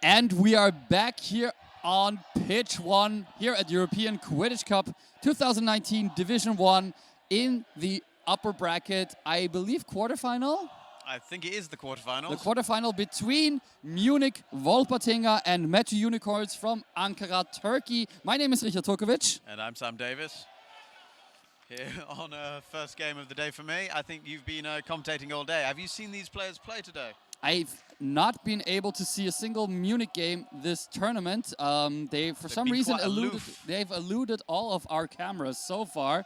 And we are back here on pitch 1 here at European Quidditch Cup 2019 Division 1 in the upper bracket, I believe quarterfinal? I think it is the quarterfinals. The quarterfinal between Munich, Wolpertinger and METU Unicorns from Ankara, Turkey. My name is Richard Turkovic. And I'm Sam Davis. Here on first game of the day for me. I think you've been commentating all day. Have you seen these players play today? I've not been able to see a single Munich game this tournament. They, for some reason, they've eluded all of our cameras so far.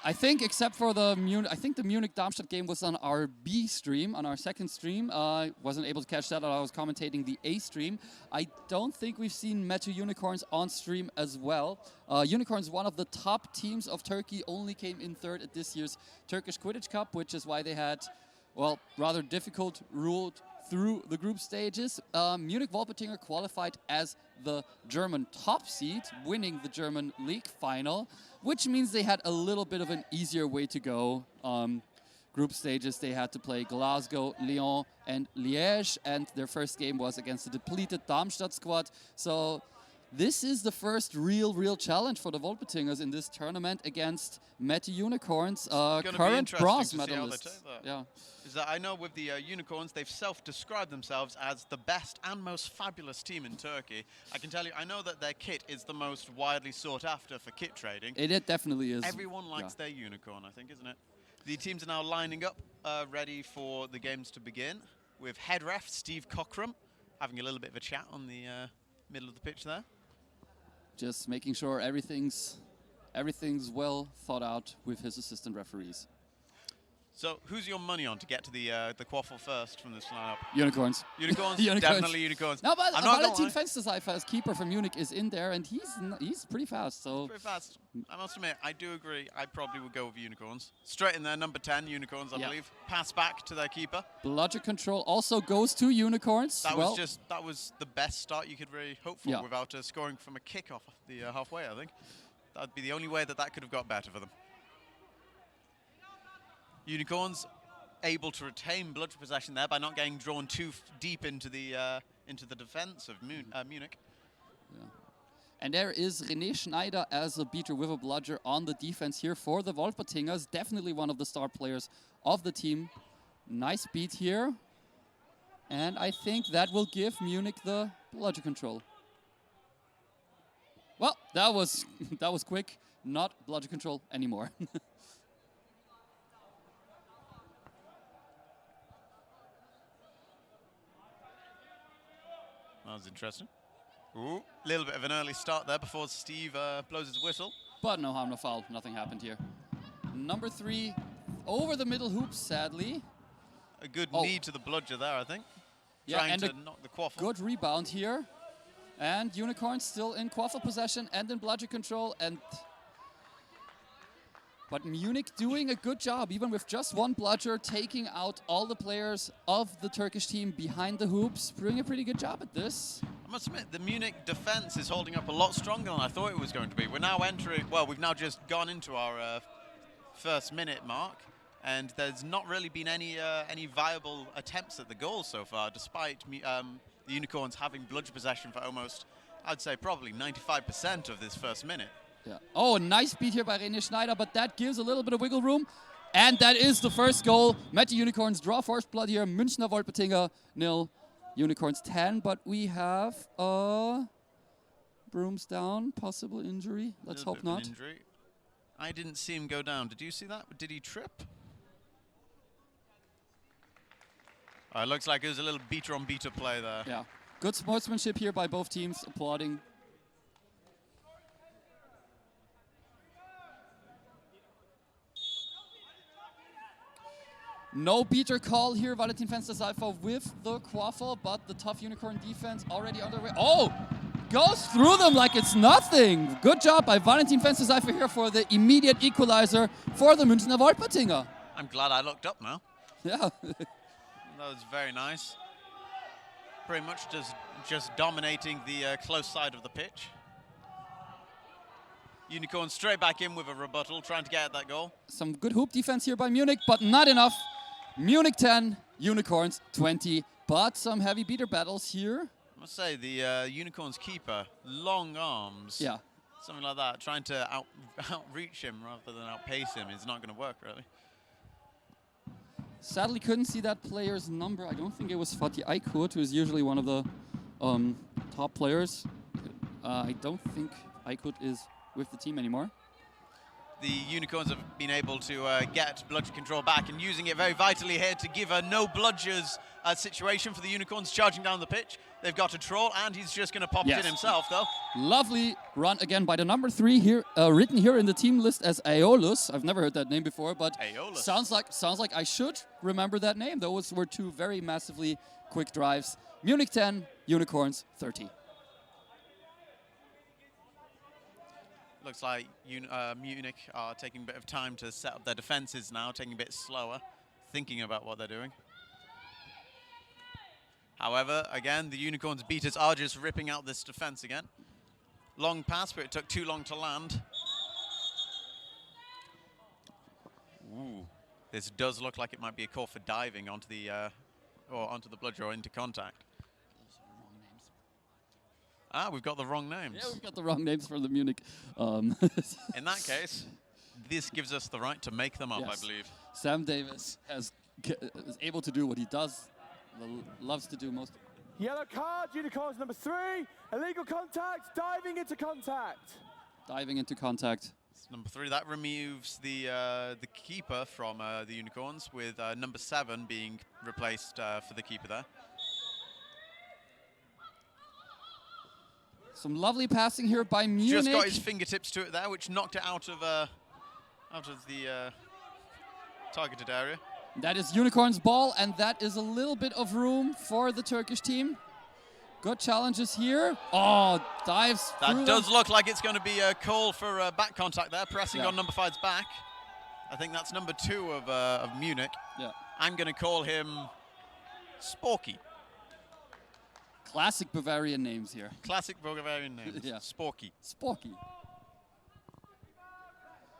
I think, except for the Munich-Darmstadt game was on our B stream, on our second stream. I wasn't able to catch that, I was commentating the A stream. I don't think we've seen METU Unicorns on stream as well. Unicorns, one of the top teams of Turkey, only came in third at this year's Turkish Quidditch Cup, which is why they had, well, rather difficult route through the group stages. Munich-Wolpertinger qualified as the German top seed, winning the German league final, which means they had a little bit of an easier way to go. Group stages, they had to play Glasgow, Lyon and Liège, and their first game was against the depleted Darmstadt squad. So this is the first real challenge for the Wolpertingers in this tournament against METU Unicorns, current bronze medalists. Yeah. Is that I know with the Unicorns, they've self-described themselves as the best and most fabulous team in Turkey. I can tell you, I know that their kit is the most widely sought after for kit trading. It definitely is. Everyone likes their Unicorn, I think, isn't it? The teams are now lining up, ready for the games to begin, with head ref Steve Cockram having a little bit of a chat on the middle of the pitch there. Just making sure everything's well thought out with his assistant referees. So, who's your money on to get to the quaffle first from this lineup? Unicorns. Unicorns? Unicorns. Definitely Unicorns. No, but Valentin Fensterseifer as keeper from Munich is in there, and he's pretty fast. So pretty fast. I must admit, I do agree. I probably would go with Unicorns. Straight in there, number 10, Unicorns, I believe. Pass back to their keeper. Bludger control also goes to Unicorns. That was the best start you could really hope for without scoring from a kick off the halfway, I think. That would be the only way that could have got better for them. Unicorns able to retain bludger possession there by not getting drawn too deep into the defense of Munich. Yeah. And there is René Schneider as a beater with a bludger on the defense here for the Wolpertingers. Definitely one of the star players of the team. Nice beat here. And I think that will give Munich the bludger control. Well, that was quick. Not bludger control anymore. That was interesting. Ooh, a little bit of an early start there before Steve blows his whistle. But no harm, no foul. Nothing happened here. Number 3 over the middle hoop, sadly. A good knee to the bludger there, I think. Yeah, trying to knock the quaffle. Good rebound here. And Unicorns still in quaffle possession and in bludger control. But Munich doing a good job, even with just one bludger, taking out all the players of the Turkish team behind the hoops, doing a pretty good job at this. I must admit, the Munich defense is holding up a lot stronger than I thought it was going to be. We're now entering, well, we've now just gone into our first minute mark, and there's not really been any viable attempts at the goal so far, despite the Unicorns having bludger possession for almost, I'd say, probably 95% of this first minute. Yeah. Oh, a nice beat here by René Schneider, but that gives a little bit of wiggle room. And that is the first goal. METU Unicorns draw first blood here. Münchner Wolpertinger 0. Unicorns 10, but we have Brooms down, possible injury. Let's hope not. Injury. I didn't see him go down. Did you see that? Did he trip? It looks like it was a little beater-on-beater play there. Yeah. Good sportsmanship here by both teams, applauding. No beater call here, Valentin Fensterseifer with the quaffle, but the tough Unicorn defense already underway. Oh, goes through them like it's nothing. Good job by Valentin Fensterseifer here for the immediate equalizer for the Münchner Wolpertinger. I'm glad I looked up now. Yeah. That was very nice. Pretty much just dominating the close side of the pitch. Unicorn straight back in with a rebuttal, trying to get at that goal. Some good hoop defense here by Munich, but not enough. Munich 10, Unicorns 20, but some heavy beater battles here. I must say, the Unicorns keeper, long arms. Yeah. Something like that. Trying to outreach him rather than outpace him is not going to work, really. Sadly, couldn't see that player's number. I don't think it was Fatih Aykut, who is usually one of the top players. I don't think Aykut is with the team anymore. The Unicorns have been able to get bludger control back and using it very vitally here to give a no bludgers situation for the Unicorns charging down the pitch. They've got a troll, and he's just going to pop it in himself, though. Lovely run again by the number 3 here, written here in the team list as Aeolus. I've never heard that name before, but sounds like I should remember that name. Those were 2 very massively quick drives. Munich 10, Unicorns 30. Looks like Munich are taking a bit of time to set up their defenses now, taking a bit slower, thinking about what they're doing. However, again, the Unicorns beaters are just ripping out this defense again. Long pass, but it took too long to land. Ooh, this does look like it might be a call for diving onto the bludger or into contact. Ah, we've got the wrong names. Yeah, we've got the wrong names for the Munich. In that case, this gives us the right to make them up, I believe. Sam Davis is able to do what he does. Loves to do most. Yellow card, Unicorns number 3. Illegal contact, diving into contact. Diving into contact. It's number 3, that removes the keeper from the Unicorns, with number 7 being replaced for the keeper there. Some lovely passing here by Munich. Just got his fingertips to it there, which knocked it out of the targeted area. That is Unicorn's ball, and that is a little bit of room for the Turkish team. Good challenges here. Oh, dives through That does look like it's going to be a call for back contact there, pressing on number 5's back. I think that's number 2 of Munich. Yeah. I'm going to call him Sporky. Classic Bavarian names here. Classic Bavarian names. Yeah. Sporky. Sporky.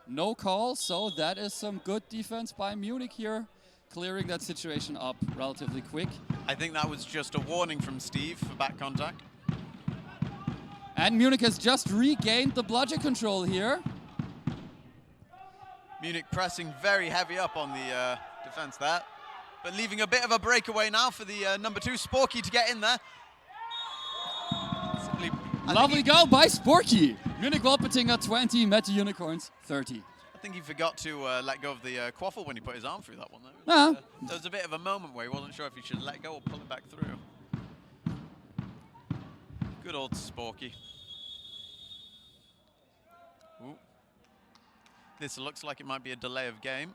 No call, so that is some good defense by Munich here, clearing that situation up relatively quick. I think that was just a warning from Steve for back contact. And Munich has just regained the bludger control here. Munich pressing very heavy up on the defense there, but leaving a bit of a breakaway now for the number 2, Sporky, to get in there. Lovely goal by Sporky. Munich Wolpertinger 20, METU Unicorns 30. I think he forgot to let go of the quaffle when he put his arm through that one, though. There was a bit of a moment where he wasn't sure if he should let go or pull it back through. Good old Sporky. Ooh. This looks like it might be a delay of game.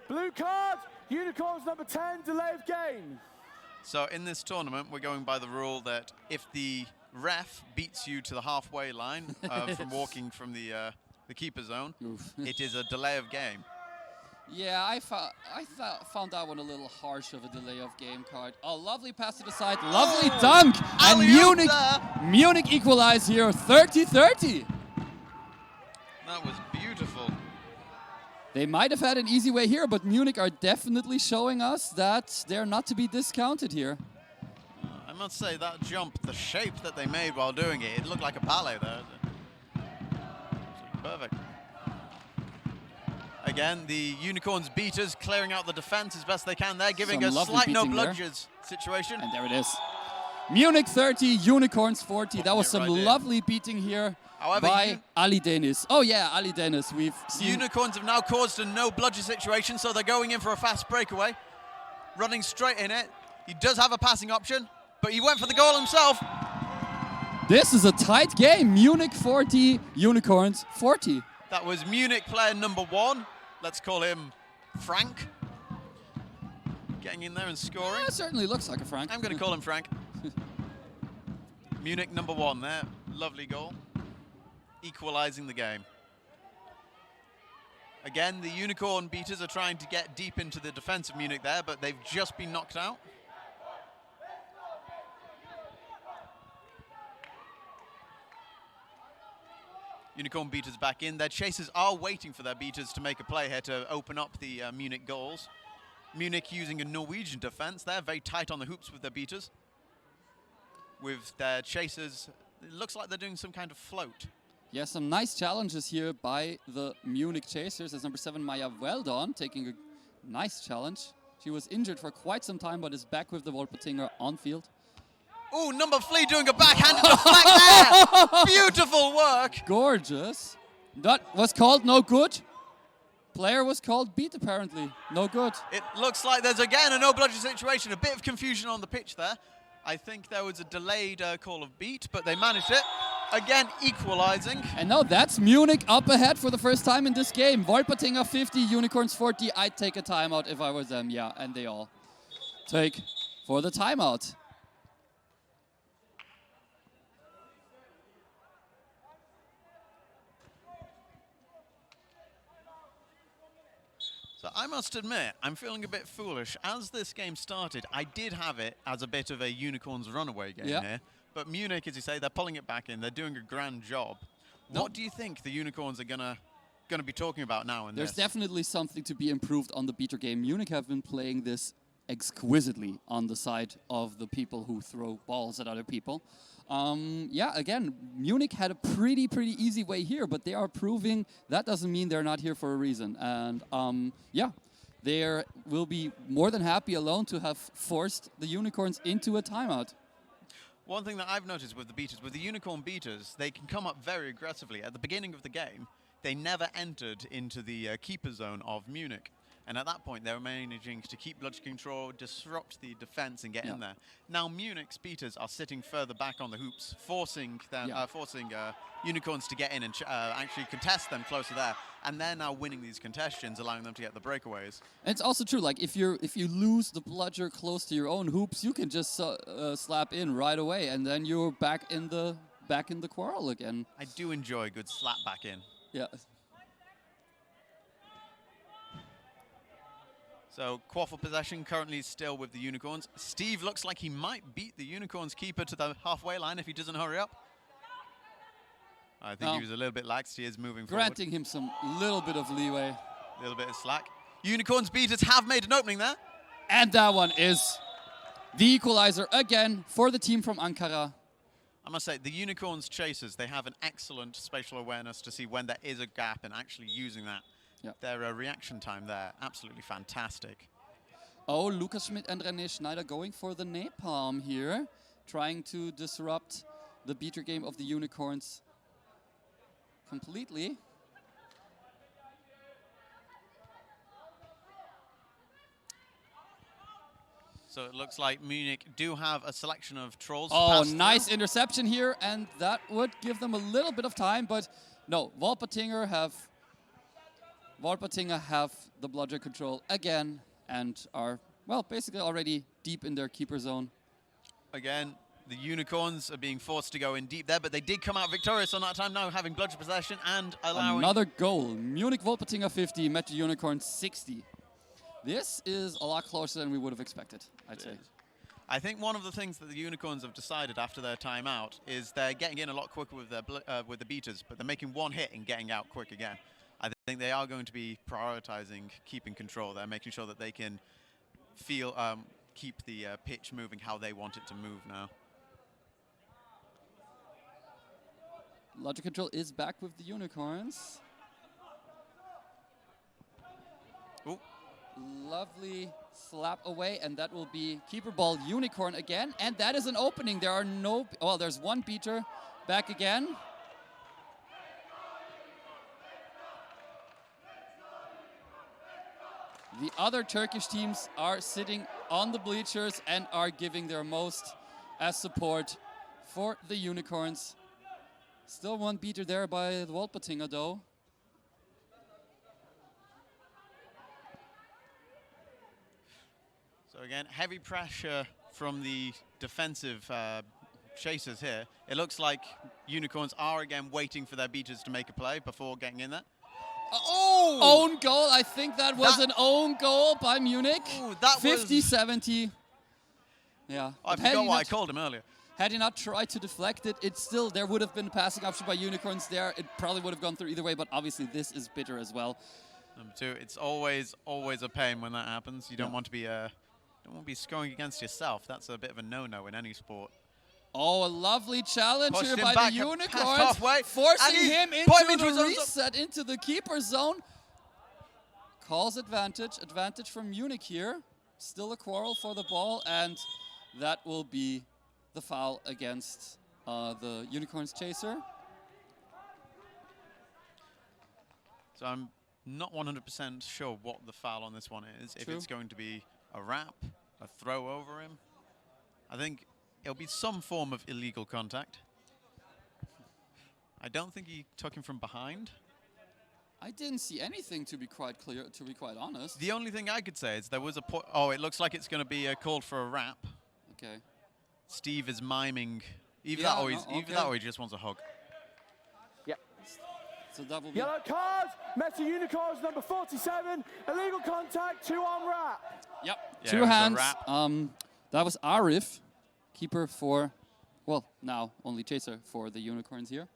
Blue card, Unicorns number 10, delay of game. So in this tournament, we're going by the rule that if the ref beats you to the halfway line from walking from the keeper zone, it is a delay of game. Yeah, I found that one a little harsh of a delay of game card. Oh, lovely pass to the side, lovely dunk, and Munich equalize here, 30-30. That was beautiful. They might have had an easy way here, but Munich are definitely showing us that they're not to be discounted here. I must say that jump, the shape that they made while doing it, it looked like a ballet there. Perfect. Again, the Unicorns beaters clearing out the defense as best they can. They're giving a slight no bludgers situation. And there it is. Munich 30, Unicorns 40. That was some lovely beating here. However, by Ali Deniz. Oh yeah, Ali Deniz. We've seen Unicorns have now caused a no bludger situation, so they're going in for a fast breakaway. Running straight in it. He does have a passing option, but he went for the goal himself. This is a tight game. Munich 40, Unicorns 40. That was Munich player number 1. Let's call him Frank. Getting in there and scoring. Yeah, certainly looks like a Frank. I'm going to call him Frank. Munich number 1 there. Lovely goal. Equalizing the game. Again, the Unicorn beaters are trying to get deep into the defense of Munich there, but they've just been knocked out. Unicorn beaters back in. Their chasers are waiting for their beaters to make a play here to open up the Munich goals. Munich using a Norwegian defense. They're very tight on the hoops with their beaters. with their chasers. It looks like they're doing some kind of float. Yeah, some nice challenges here by the Munich chasers. As number 7, Maya Weldon, taking a nice challenge. She was injured for quite some time, but is back with the Wolpertinger on field. Oh, number Flea doing a backhanded deflect there. Beautiful work. Gorgeous. That was called no good. Player was called beat, apparently. No good. It looks like there's again a no bludgeon situation. A bit of confusion on the pitch there. I think there was a delayed call of beat, but they managed it. Again, equalizing. And now that's Munich up ahead for the first time in this game. Wolpertinger 50, Unicorns 40. I'd take a timeout if I was them. Yeah, and they all take for the timeout. So I must admit, I'm feeling a bit foolish. As this game started, I did have it as a bit of a Unicorns runaway game here. But Munich, as you say, they're pulling it back in. They're doing a grand job. What do you think the Unicorns are gonna be talking about now in There's this? definitely something to be improved on the beater game. Munich have been playing this exquisitely on the side of the people who throw balls at other people. Yeah, again, Munich had a pretty easy way here, but they are proving that doesn't mean they're not here for a reason. And yeah, they will be more than happy alone to have forced the Unicorns into a timeout. One thing that I've noticed with the beaters, with the Unicorn beaters, they can come up very aggressively. At the beginning of the game, they never entered into the keeper zone of Munich. And at that point, they were managing to keep bludgeon control, disrupt the defense, and get in there. Now, Munich's beaters are sitting further back on the hoops, forcing them, Unicorns to get in and actually contest them closer there. And they're now winning these contests, allowing them to get the breakaways. And it's also true, like if you lose the bludger close to your own hoops, you can just slap in right away, and then you're back in the quarrel again. I do enjoy a good slap back in. Yeah. So, quaffle possession currently still with the Unicorns. Steve looks like he might beat the Unicorns keeper to the halfway line if he doesn't hurry up. I think he was a little bit lax. He is moving forward. Granting him some little bit of leeway. A little bit of slack. Unicorns beaters have made an opening there. And that one is the equalizer again for the team from Ankara. I must say, the Unicorns chasers, they have an excellent spatial awareness to see when there is a gap and actually using that. Yep. Their reaction time there, absolutely fantastic. Oh, Lukas Schmidt and René Schneider going for the napalm here, trying to disrupt the beater game of the Unicorns completely. So it looks like Munich do have a selection of trolls. Oh, nice interception here, and that would give them a little bit of time, but no, Wolpertinger have the bludger control again and are, well, basically already deep in their keeper zone. Again, the Unicorns are being forced to go in deep there, but they did come out victorious on that time now, having bludger possession and allowing... Another goal. Munich Wolpertinger 50, METU Unicorns 60. This is a lot closer than we would have expected, I'd say. I think one of the things that the Unicorns have decided after their timeout is they're getting in a lot quicker with the beaters, but they're making one hit and getting out quick again. I think they are going to be prioritizing keeping control. They're making sure that they can keep the pitch moving how they want it to move now. Logic control is back with the Unicorns. Ooh. Lovely slap away, and that will be keeper ball Unicorn again. And that is an opening. There are no... Well, there's one beater back again. The other Turkish teams are sitting on the bleachers and are giving their most as support for the Unicorns. Still one beater there by the Wolpertinger, though. So again, heavy pressure from the defensive chasers here. It looks like Unicorns are again waiting for their beaters to make a play before getting in there. Oh! Own goal. I think that was an own goal by Munich. Ooh, that 50-70. Yeah. I forgot what I called him earlier. Had he not tried to deflect it, there would have been a passing option by Unicorns there. It probably would have gone through either way, but obviously this is bitter as well. Number two, it's always a pain when that happens. You don't want to be scoring against yourself. That's a bit of a no-no in any sport. Oh, a lovely challenge Pushed here him by back the past Unicorns, halfway, and forcing he him put him into into the his own reset, into the keeper zone. Calls advantage from Munich here. Still a quarrel for the ball, and that will be the foul against the Unicorns chaser. So I'm not 100% sure what the foul on this one is. If it's going to be a wrap, a throw over him. I think it'll be some form of illegal contact. I don't think he took him from behind. I didn't see anything, to be quite clear, to be quite honest. The only thing I could say is there was a point. Oh, it looks like it's going to be called for a wrap. Okay. Steve is miming. Either Yeah, that or okay. that or he just wants a hug. Yep. So that will be Yellow card, METU Unicorns number 47, illegal contact, 2-on wrap. Yep, Yeah, two it was a hands. wrap. That was Arif, keeper for, well, now only chaser for the Unicorns here.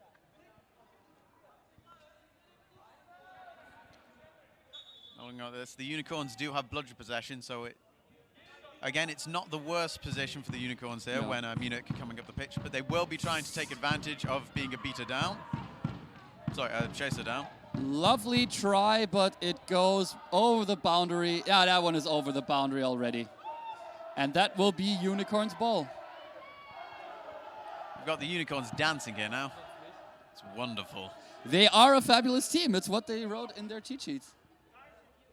Looking at this, the Unicorns do have bludger possession, so again, it's not the worst position for the Unicorns here when Munich coming up the pitch, but they will be trying to take advantage of being a beater down. Sorry, chaser down. Lovely try, but it goes over the boundary. Yeah, that one is over the boundary already. And that will be Unicorns' ball. We've got the Unicorns dancing here now. It's wonderful. They are a fabulous team. It's what they wrote in their cheat sheets.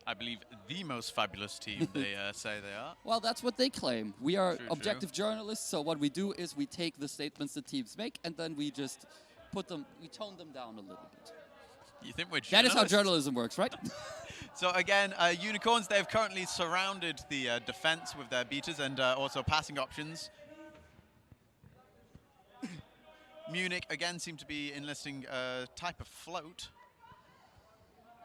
I believe the most fabulous team they say they are. Well, that's what they claim. We are True, objective journalists, so what we do is we take the statements the teams make and then we just we tone them down a little bit. You think we're journalists? That is how journalism works, right? So again, Unicorns, they've currently surrounded the defense with their beaters and also passing options. Munich, again, seem to be enlisting a type of float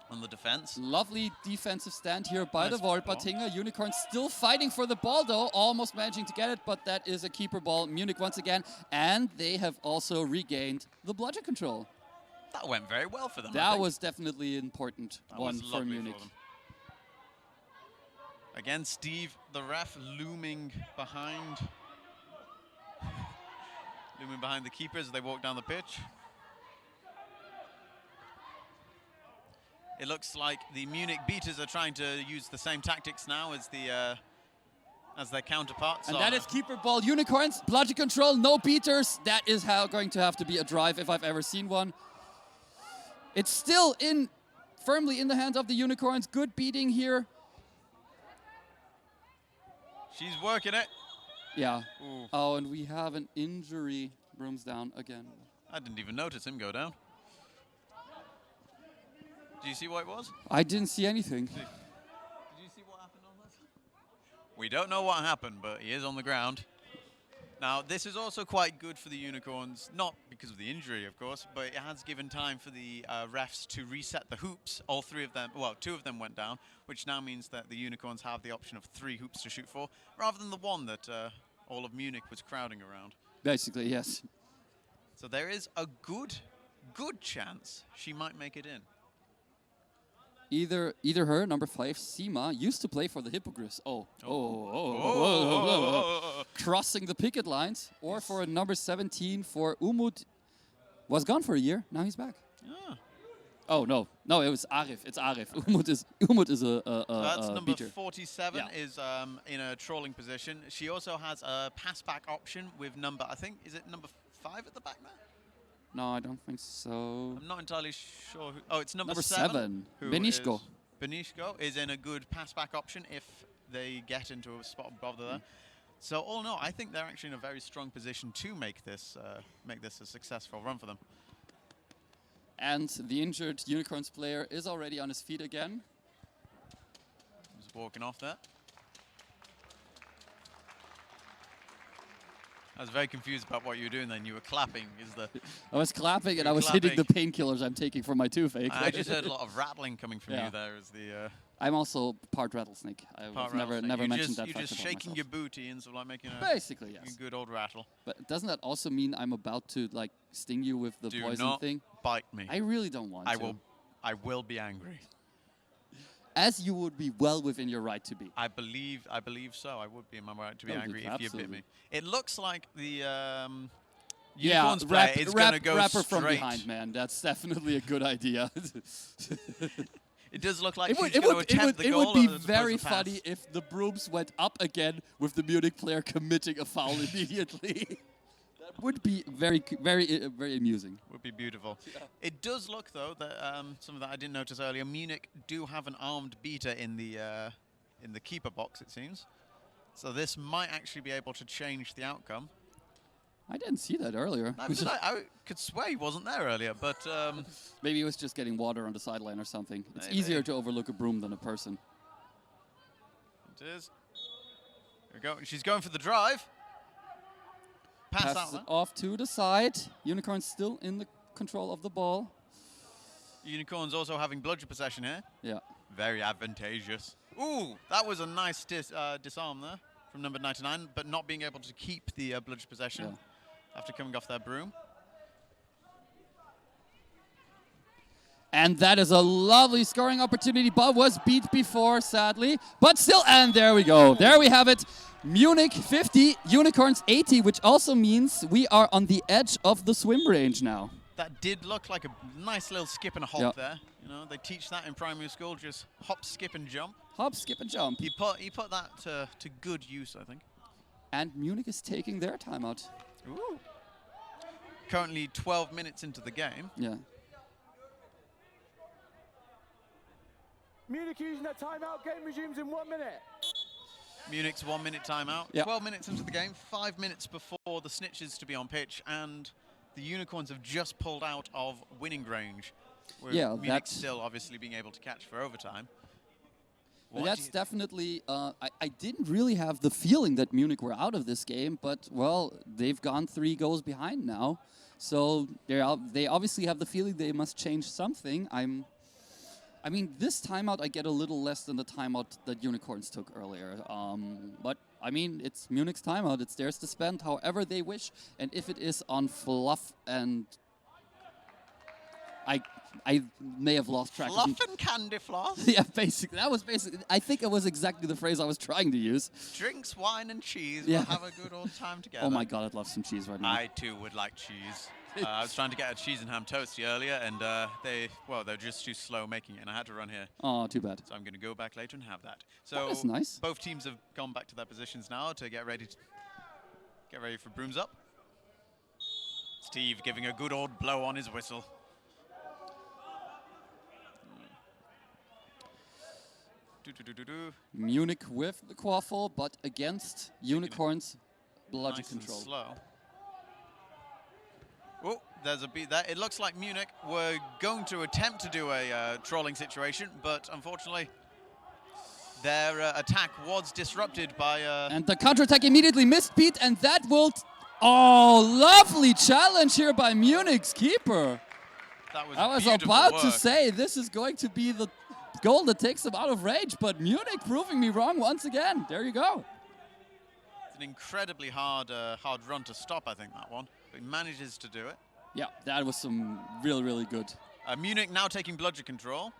on the defense. Lovely defensive stand here by Nice the Wolpertinger. Unicorns still fighting for the ball, though, almost managing to get it, but that is a keeper ball. Munich once again, and they have also regained the bludger control. That went very well for them. That was definitely an important one for Munich. Again, Steve, the ref, looming behind the keepers as they walk down the pitch. It looks like the Munich beaters are trying to use the same tactics now as their counterparts. And that is keeper ball. Unicorns, bludger control, no beaters. That is going to have to be a drive if I've ever seen one. It's still firmly in the hands of the Unicorns. Good beating here. She's working it. Yeah. Ooh. Oh, and we have an injury. Brooms down again. I didn't even notice him go down. Do you see what it was? I didn't see anything. Did you see what happened on this? We don't know what happened, but he is on the ground. Now, this is also quite good for the Unicorns, not because of the injury, of course, but it has given time for the refs to reset the hoops. All three of them, well, two of them went down, which now means that the Unicorns have the option of 3 hoops to shoot for, rather than the one that all of Munich was crowding around. Basically, yes. So there is a good chance she might make it in. Either her, number 5, Sima, used to play for the Hippogriffs. Crossing the picket lines. Or for number 17 for Umut. Was gone for a year. Now he's back. Ah. Oh, no. No, it was Arif. It's Arif. Umut is a That's number beater. 47 is in a trolling position. She also has a pass back option with number, I think, is it number 5 at the back there? No, I don't think so. I'm not entirely sure. Oh, it's number 7. Benishko. Benishko is in a good pass-back option if they get into a spot above there. So all in all, I think they're actually in a very strong position to make this a successful run for them. And the injured Unicorns player is already on his feet again. Just walking off there. I was very confused about what you were doing then. You were clapping. I was clapping and I was hitting the painkillers I'm taking for my toothache. I just heard a lot of rattling coming from you there. I'm also part rattlesnake. I've never mentioned that. You're just shaking your booty and sort of like making basically, yes. a good old rattle. But doesn't that also mean I'm about to like sting you with the poison thing? Bite me. I really don't want to. I will be angry. as you would be well within your right to be. I believe so. I would be in my right to be angry if you bit me. It looks like the Unicorns player is going to go rapper straight. from behind, man. That's definitely a good idea. It does look like she's going to attempt the goal. It would be very funny if the brooms went up again with the Munich player committing a foul immediately. That would be very amusing. Would be beautiful. Yeah. It does look, though, that something that I didn't notice earlier, Munich do have an armed beater in the keeper box, it seems. So this might actually be able to change the outcome. I didn't see that earlier. I could swear he wasn't there earlier, but... Maybe he was just getting water on the sideline or something. It's easier to overlook a broom than a person. It is. Here we go. She's going for the drive. Passes it off to the side. Unicorn still in the control of the ball. Unicorns also having bludger possession here. Yeah. Very advantageous. Ooh, that was a nice disarm there from number 99, but not being able to keep the bludger possession after coming off their broom. And that is a lovely scoring opportunity, but was beat before, sadly. But still, and there we go. There we have it. Munich 50, Unicorns 80, which also means we are on the edge of the swim range now. That did look like a nice little skip and a hop there. You know, they teach that in primary school, just hop, skip, and jump. Hop, skip, and jump. He put that to good use, I think. And Munich is taking their timeout. Ooh. Currently 12 minutes into the game. Yeah. Munich using that timeout. Game resumes in 1 minute. Munich's 1 minute timeout. Yeah. 12 minutes into the game, 5 minutes before the Snitches to be on pitch, and the Unicorns have just pulled out of winning range. Yeah, Munich still obviously being able to catch for overtime. But that's definitely, I didn't really have the feeling that Munich were out of this game, but, well, they've gone 3 goals behind now. So they obviously have the feeling they must change something. I mean, this timeout I get a little less than the timeout that Unicorns took earlier. But, I mean, it's Munich's timeout. It's theirs to spend however they wish. And if it is on fluff and... I may have lost track. Fluff and candy floss? Yeah, basically. That was basically... I think it was exactly the phrase I was trying to use. Drinks, wine, and cheese. Yeah. We'll have a good old time together. Oh my god, I'd love some cheese right now. I, too, would like cheese. I was trying to get a cheese and ham toasty earlier, and they're just too slow making it, and I had to run here. Oh, too bad. So I'm going to go back later and have that. So that is nice. Both teams have gone back to their positions now to get ready for brooms up. Steve giving a good old blow on his whistle. Munich with the quaffle, but against Unicorns, bludger nice control. And slow. Oh, there's a beat there. It looks like Munich were going to attempt to do a trolling situation, but unfortunately their attack was disrupted by... And the counterattack immediately missed beat, and that will... Oh, lovely challenge here by Munich's keeper. I was about to say, this is going to be the goal that takes them out of range, but Munich proving me wrong once again. There you go. It's an incredibly hard run to stop, I think, that one. But he manages to do it. Yeah, that was some really good. Munich now taking bludger control.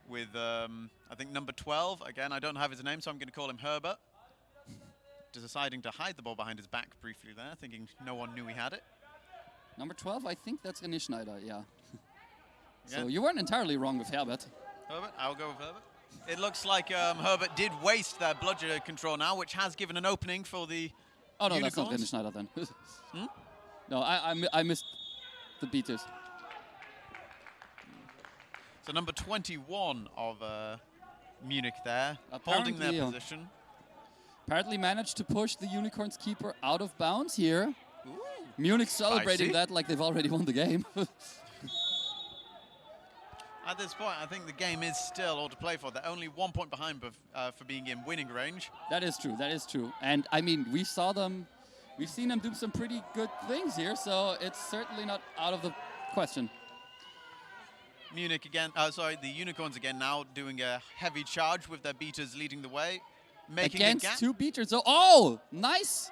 With, I think, number 12. Again, I don't have his name, so I'm going to call him Herbert. Deciding to hide the ball behind his back briefly there, thinking no one knew he had it. Number 12, I think that's René Schneider, yeah. So you weren't entirely wrong with Herbert. Herbert, I'll go with Herbert. It looks like Herbert did waste their bludger control now, which has given an opening for the Oh, no, Unicorns. that's not René Schneider then. No, I missed the beaters. So number 21 of Munich there, Apparently, holding their position. Apparently managed to push the Unicorns keeper out of bounds here. Ooh, Munich celebrating spicy. that like they've already won the game. At this point, I think the game is still all to play for. They're only 1 point behind for being in winning range. That is true. That is true. And I mean, we've seen them do some pretty good things here, so it's certainly not out of the question. Munich again, the Unicorns again now doing a heavy charge with their beaters leading the way. Making Against a gap. 2 beaters. Oh, nice.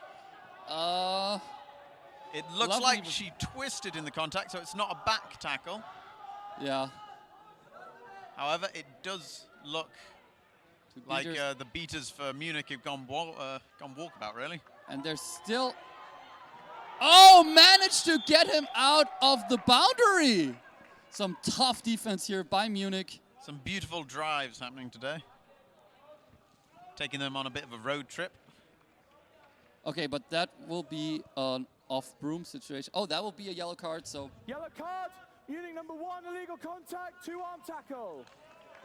It looks like she twisted in the contact, so it's not a back tackle. Yeah. However, it does look like the beaters for Munich have gone walkabout, really. And they're still... Oh, managed to get him out of the boundary. Some tough defense here by Munich. Some beautiful drives happening today. Taking them on a bit of a road trip. Okay, but that will be an off-broom situation. Oh, that will be a yellow card, so... Yellow card, Munich number 1, illegal contact, 2-arm tackle.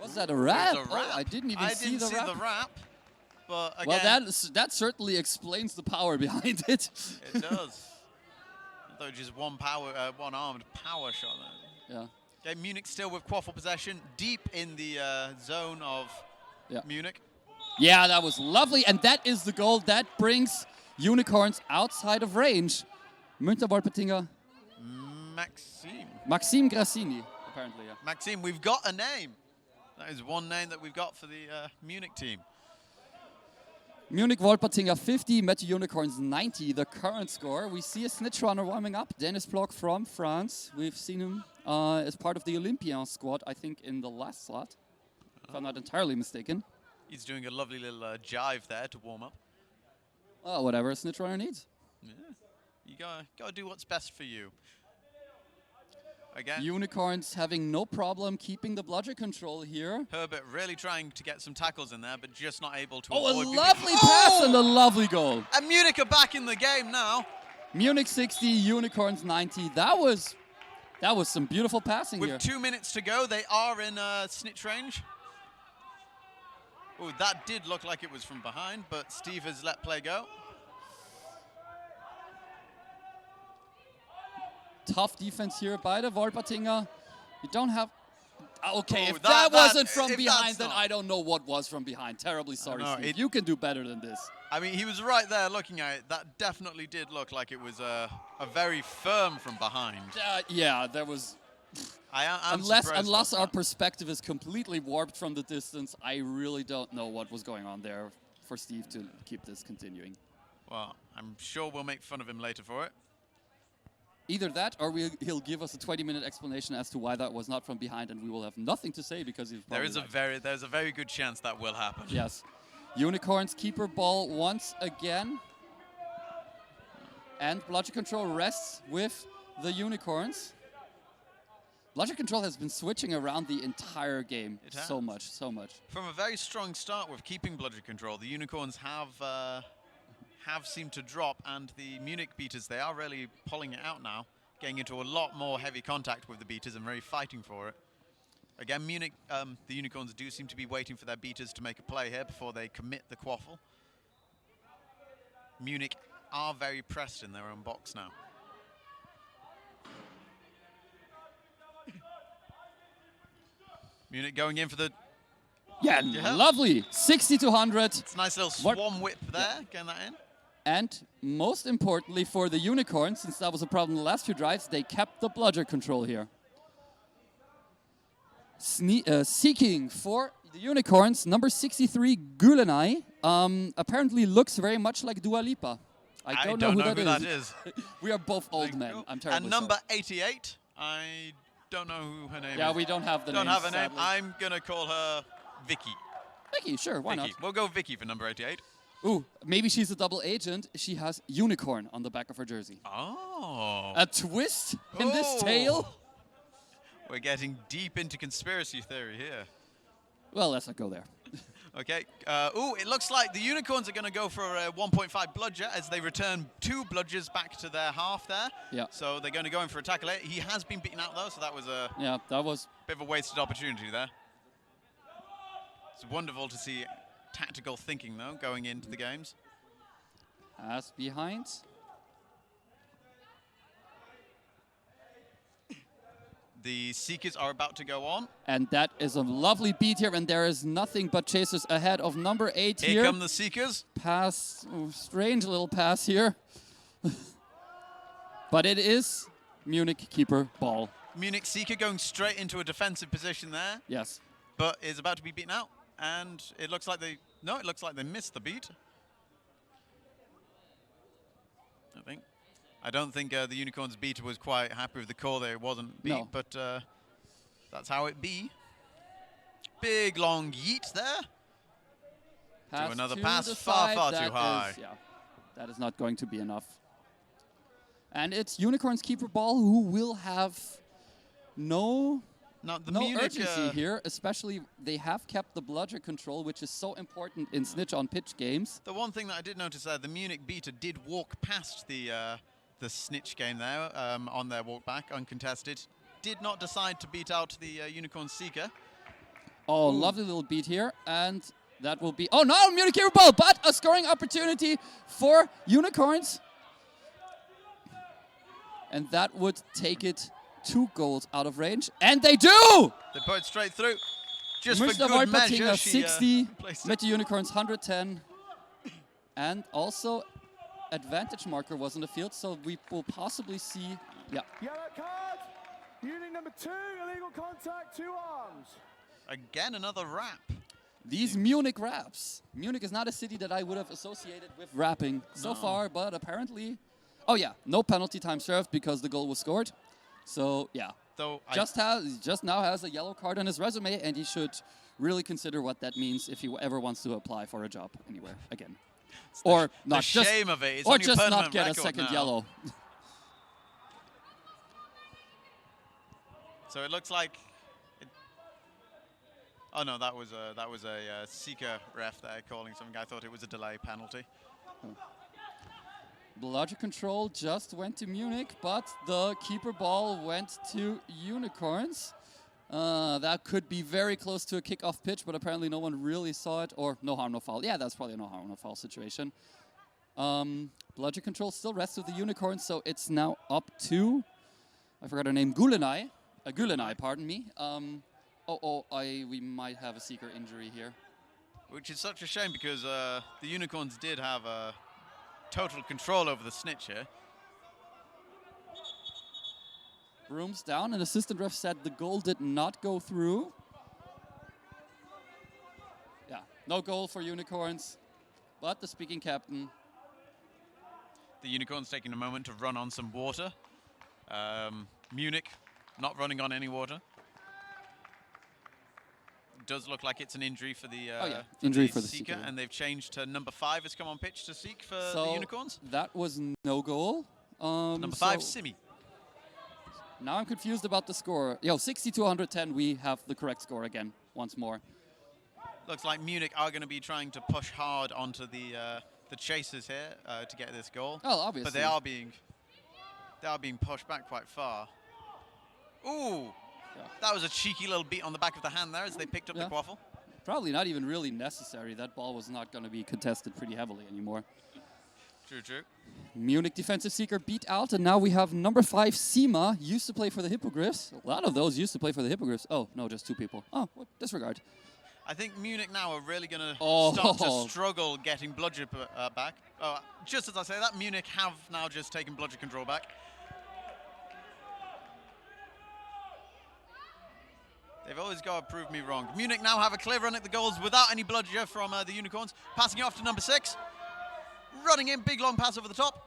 Was that a wrap? It was a wrap. Oh, I didn't even see the wrap. But again, well, that certainly explains the power behind it. It does. Though just one-armed power shot there. Yeah. Okay, Munich still with quaffle possession, deep in the zone of Munich. Yeah, that was lovely, and that is the goal that brings Unicorns outside of range. Münchner Wolpertinger. Maxime Grassini, apparently, yeah. Maxime, we've got a name. That is one name that we've got for the Munich team. Munich Wolpertinger 50, METU Unicorns 90, the current score. We see a snitch runner warming up, Dennis Bloch from France. We've seen him as part of the Olympian squad, I think, in the last slot, if I'm not entirely mistaken. He's doing a lovely little jive there to warm up. Oh, whatever a snitch runner needs. Yeah, you gotta do what's best for you. Again, Unicorns having no problem keeping the bludger control here. Herbert really trying to get some tackles in there, but just not able to. Oh, a lovely pass and a lovely goal. And Munich are back in the game now. Munich 60, Unicorns 90. That was some beautiful passing here. With 2 minutes to go, they are in snitch range. Oh, that did look like it was from behind, but Steve has let play go. Tough defense here by the Wolpertinger. You don't have... Okay, oh, if that wasn't from behind, then I don't know what was from behind. Terribly sorry, Steve. You can do better than this. I mean, he was right there looking at it. That definitely did look like it was a very firm from behind. Yeah, there was... Unless our perspective is completely warped from the distance, I really don't know what was going on there for Steve to keep this continuing. Well, I'm sure we'll make fun of him later for it. Either that, or he'll give us a 20-minute explanation as to why that was not from behind, and we will have nothing to say because he's probably there's a very good chance that will happen. Yes. Unicorns keeper ball once again. And bludger control rests with the Unicorns. Bludger control has been switching around the entire game so much. From a very strong start with keeping bludger control, the Unicorns have seemed to drop, and the Munich beaters, they are really pulling it out now, getting into a lot more heavy contact with the beaters and really fighting for it. Again, Munich, the Unicorns do seem to be waiting for their beaters to make a play here before they commit the quaffle. Munich are very pressed in their own box now. Munich going in for the... Yeah, lovely. 60 to 100. It's a nice little swan whip there, getting that in. And most importantly for the Unicorns, since that was a problem in the last few drives, they kept the bludger control here. Seeking for the Unicorns, number 63, Gülenay, apparently looks very much like Dua Lipa. I don't know who that is. We are both old men. I'm terribly And number 88, I don't know who her name is. Yeah, we don't have the name. Don't have a name. I'm going to call her Vicky. Vicky, sure, why not? We'll go Vicky for number 88. Ooh, maybe she's a double agent. She has unicorn on the back of her jersey. Oh. A twist in this tale. We're getting deep into conspiracy theory here. Well, let's not go there. Okay. Ooh, it looks like the Unicorns are going to go for a 1.5 bludger as they return 2 bludgers back to their half there. Yeah. So they're going to go in for a tackle. He has been beaten out, though, so that was a that was bit of a wasted opportunity there. It's wonderful to see tactical thinking, though, going into the games. Pass behind. The Seekers are about to go on. And that is a lovely beat here, and there is nothing but chasers ahead of number 8 here. Here come the Seekers. Pass, strange little pass here. But it is Munich keeper ball. Munich Seeker going straight into a defensive position there. Yes. But is about to be beaten out. And it looks like they missed the beat. I don't think the Unicorns beater was quite happy with the call there. It wasn't beat, but that's how it be. Big long yeet there. Pass to another to pass, the far, side. far That too high. is, yeah, that is not going to be enough. And it's Unicorn's keeper ball, who will have no Munich, urgency here, especially they have kept the bludger control, which is so important in snitch on pitch games. The one thing that I did notice there, the Munich beater did walk past the snitch game there on their walk back, uncontested. Did not decide to beat out the Unicorn Seeker. Oh, lovely little beat here, and that will be... Oh no, Munich keeper ball, but a scoring opportunity for Unicorns. And that would take it 2 goals out of range, and they do! They put it straight through. Just for Münchner good Wolpertinger measure, 60, METU Unicorns 110. And also, advantage marker was in the field, so we will possibly see... Yeah. Yellow card. Unit number 2, illegal contact, 2 arms. Again, another wrap. These Munich raps. Munich is not a city that I would have associated with rapping so far, but apparently... Oh yeah, no penalty time served because the goal was scored. So yeah, Though just now has a yellow card on his resume, and he should really consider what that means if he ever wants to apply for a job anywhere again. Or not the just, shame of it. It's or on your just not permanent get a record second now. yellow. So it looks like. Oh no, that was a Seeker ref there calling something. I thought it was a delay penalty. Bludger control just went to Munich, but the keeper ball went to Unicorns. That could be very close to a kickoff pitch, but apparently no one really saw it. Or no harm, no foul. Yeah, that's probably a no harm, no foul situation. Bludger control still rests with the Unicorns, so it's now up to, I forgot her name, Gulenai. Gulenai, pardon me. We might have a Seeker injury here. Which is such a shame because the Unicorns did have total control over the snitch here. Brooms down, and assistant ref said the goal did not go through. Yeah, no goal for Unicorns, but the speaking captain. The Unicorns taking a moment to run on some water. Munich not running on any water. Does look like it's an injury for the injury for the Seeker, and they've changed to number 5 has come on pitch to seek for so the Unicorns. That was no goal. Number 5, Simi. Now I'm confused about the score. 60 to 110, we have the correct score again, once more. Looks like Munich are going to be trying to push hard onto the chasers here to get this goal. Oh, obviously. But they are being pushed back quite far. Ooh! Yeah. That was a cheeky little beat on the back of the hand there as they picked up the quaffle. Probably not even really necessary. That ball was not going to be contested pretty heavily anymore. True, true. Munich defensive Seeker beat out, and now we have number 5, Sima, used to play for the Hippogriffs. A lot of those used to play for the Hippogriffs. Oh, no, just 2 people. Oh, well, disregard. I think Munich now are really going to start start to struggle getting bludger back. Oh, just as I say that, Munich have now just taken bludger control back. They've always got to prove me wrong. Munich now have a clear run at the goals without any bludger from the Unicorns. Passing it off to number 6. Running in, big long pass over the top.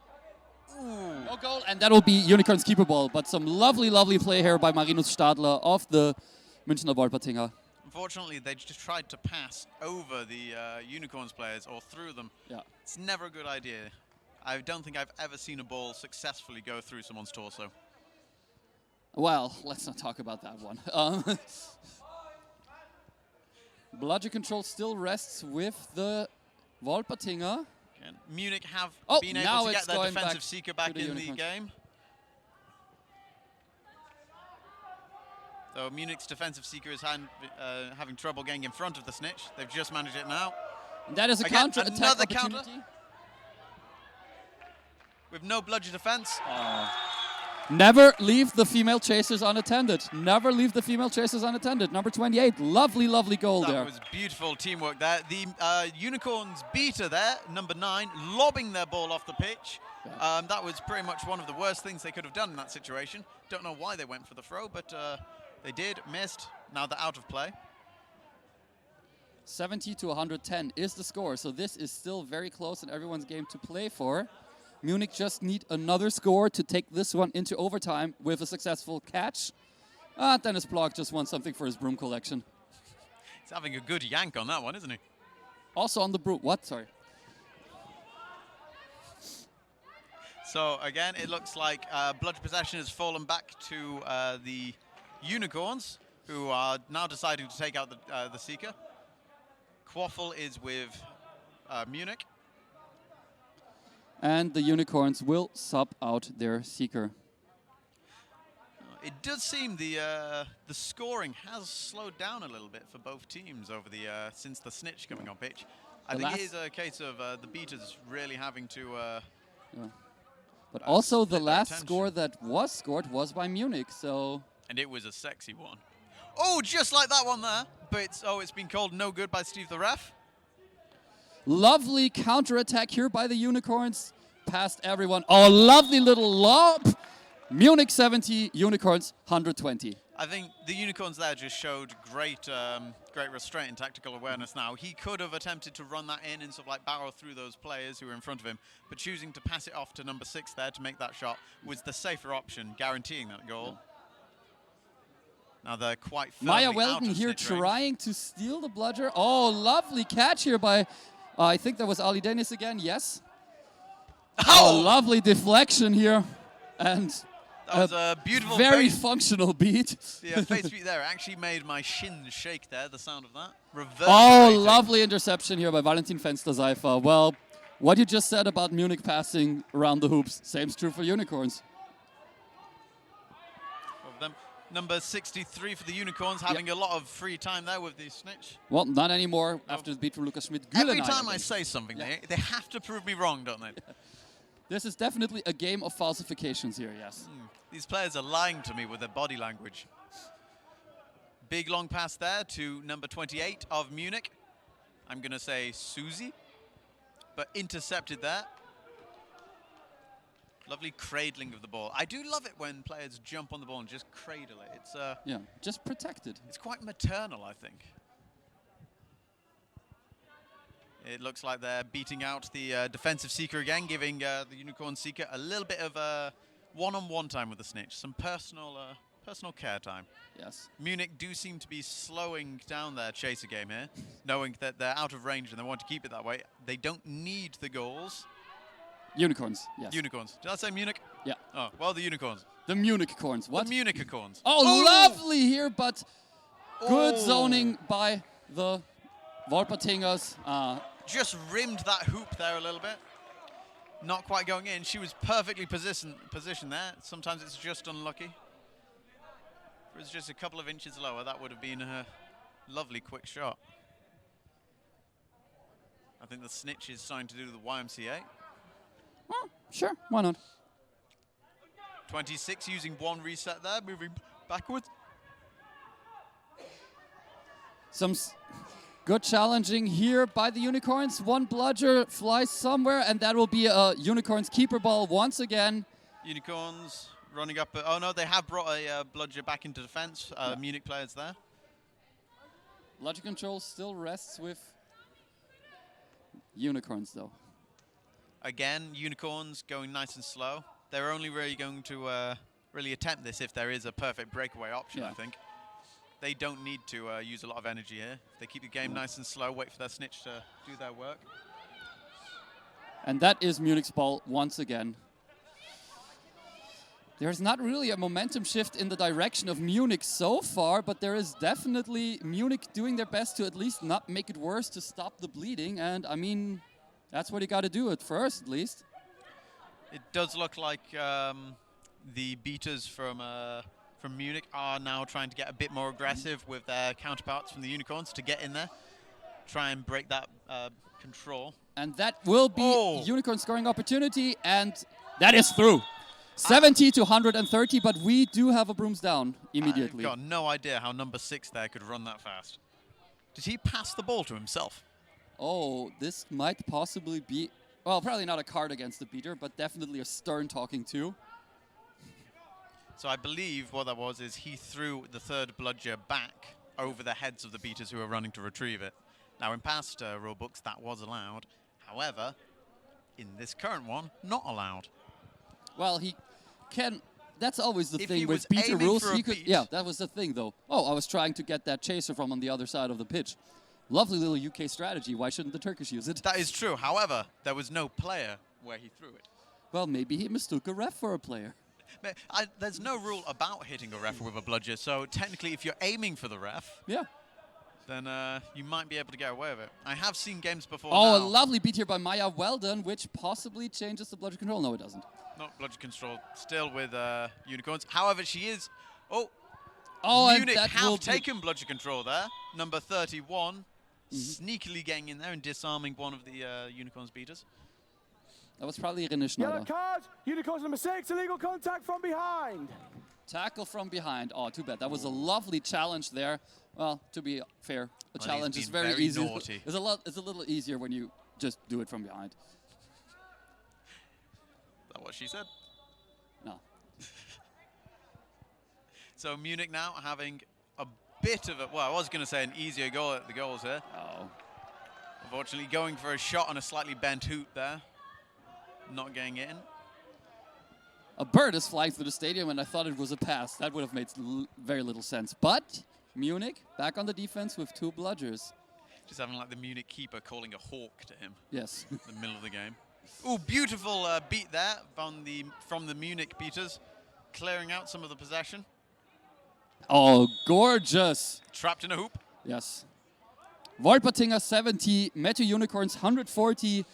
Ooh. No goal, and that'll be Unicorns keeper ball. But some lovely, lovely play here by Marinus Stadler of the Münchner Wolpertinger. Unfortunately, they just tried to pass over the Unicorns players or through them. Yeah. It's never a good idea. I don't think I've ever seen a ball successfully go through someone's torso. Well, let's not talk about that one. Bludger control still rests with the Wolpertinger. And Munich have been now able to it's get their going defensive back Seeker back to the in the Unicorns. game. So Munich's defensive Seeker is having trouble getting in front of the snitch. They've just managed it now. And that is a Again, counter-attack another opportunity. counter. With no bludger defense. Never leave the female chasers unattended. Never leave the female chasers unattended. Number 28, lovely, lovely goal there. That was beautiful teamwork there. The Unicorns beater there, number 9, lobbing their ball off the pitch. Yeah. That was pretty much one of the worst things they could have done in that situation. Don't know why they went for the throw, but they did, missed. Now they're out of play. 70 to 110 is the score, so this is still very close in everyone's game to play for. Munich just need another score to take this one into overtime with a successful catch. Dennis Block just won something for his broom collection. He's having a good yank on that one, isn't he? Also on the broom. What? Sorry. So again, it looks like bludger possession has fallen back to the Unicorns, who are now deciding to take out the Seeker. Quaffle is with Munich. And the Unicorns will sub out their Seeker. It does seem the scoring has slowed down a little bit for both teams over the since the snitch coming on pitch. I think it is a case of the beaters really having to. But also the last score that was scored was by Munich, so. And it was a sexy one. Oh, just like that one there. But it's been called no good by Steve the ref. Lovely counter-attack here by the Unicorns. Past everyone. Oh, lovely little lob. Munich 70, Unicorns 120. I think the Unicorns there just showed great restraint and tactical awareness now. He could have attempted to run that in and sort of like barrel through those players who were in front of him, but choosing to pass it off to number 6 there to make that shot was the safer option, guaranteeing that goal. Now they're quite firmly Maya out Weldon of here snitch range. trying to steal the bludger. Oh, lovely catch here by, I think that was Ali Dennis again, yes. Oh, lovely deflection here. And that was a beautiful very functional beat. Yeah, face beat there actually made my shins shake there, the sound of that. Oh, lovely interception here by Valentin Fenster-Seifer. Well, what you just said about Munich passing around the hoops, same's true for Unicorns. Of them. Number 63 for the Unicorns, having a lot of free time there with the snitch. Well, not anymore after the beat from Lucas Schmidt. Every time I say something, they have to prove me wrong, don't they? This is definitely a game of falsifications here, yes. These players are lying to me with their body language. Big long pass there to number 28 of Munich. I'm going to say Susie, but intercepted there. Lovely cradling of the ball. I do love it when players jump on the ball and just cradle it. It's yeah, just protected. It's quite maternal, I think. It looks like they're beating out the defensive Seeker again, giving the Unicorn Seeker a little bit of one-on-one time with the snitch, some personal care time. Yes. Munich do seem to be slowing down their chaser game here, knowing that they're out of range and they want to keep it that way. They don't need the goals. Unicorns, yes. Unicorns. Did I say Munich? Yeah. Oh, well, the Unicorns. The Munich-corns. What? The Munich-corns. Oh, lovely here, but good zoning by the Wolpertingers. Just rimmed that hoop there a little bit. Not quite going in. She was perfectly positioned there. Sometimes it's just unlucky. If it was just a couple of inches lower, that would have been a lovely quick shot. I think the snitch is starting to do the YMCA. Well, sure, why not? 26 using one reset there, moving backwards. Some good challenging here by the Unicorns. One bludger flies somewhere, and that will be a Unicorns keeper ball once again. Unicorns running up. Oh no, they have brought a bludger back into defense. Munich players there. Bludger control still rests with Unicorns, though. Again, Unicorns going nice and slow. They're only really going to really attempt this if there is a perfect breakaway option, I think. They don't need to use a lot of energy here. They keep the game nice and slow, wait for their snitch to do their work. And that is Munich's ball once again. There's not really a momentum shift in the direction of Munich so far, but there is definitely Munich doing their best to at least not make it worse, to stop the bleeding. And I mean, that's what you got to do at first, at least. It does look like the beaters from Munich are now trying to get a bit more aggressive with their counterparts from the Unicorns to get in there, try and break that control. And that will be Unicorn scoring opportunity, and that is through. 70 to 130, but we do have a brooms down immediately. I've got no idea how number 6 there could run that fast. Did he pass the ball to himself? Oh, this might possibly be, well, probably not a card against the beater, but definitely a stern talking to. So I believe what that was is he threw the third bludger back over the heads of the beaters who were running to retrieve it. Now, in past rule books, that was allowed. However, in this current one, not allowed. Well, he can that's always the If thing he with was beater aiming rules. for a He could, beat- yeah, that was the thing though. Oh, I was trying to get that chaser from on the other side of the pitch. Lovely little UK strategy. Why shouldn't the Turkish use it? That is true. However, there was no player where he threw it. Well, maybe he mistook a ref for a player. There's no rule about hitting a ref with a bludger, so technically if you're aiming for the ref, Yeah. then you might be able to get away with it. I have seen games before Oh, now. a lovely beat here by Maya. Well done, which possibly changes the bludger control. No, it doesn't. Not bludger control, still with Unicorns. However, she is... Oh, Oh, Munich and that will have be taken bludger control there. Number 31, sneakily getting in there and disarming one of the Unicorns beaters. That was probably René Schneider. Yellow card, Unicorns number 6, illegal contact from behind. Tackle from behind. Oh, too bad. That was a lovely challenge there. Well, to be fair, a Well, challenge he's is been very very easy. naughty. It's a little easier when you just do it from behind. Is that what she said? No. So Munich now having a bit of a... Well, I was going to say an easier goal at the goals here. Oh. Unfortunately, going for a shot on a slightly bent hoop there. Not getting it in. A bird is flying through the stadium, and I thought it was a pass. That would have made very little sense. But Munich back on the defense with 2 bludgers. Just having like the Munich keeper calling a hawk to him Yes. in the middle of the game. Oh, beautiful beat there from the Munich beaters. Clearing out some of the possession. Oh, gorgeous. Trapped in a hoop. Yes. Wolpertinger 70, METU Unicorns 140.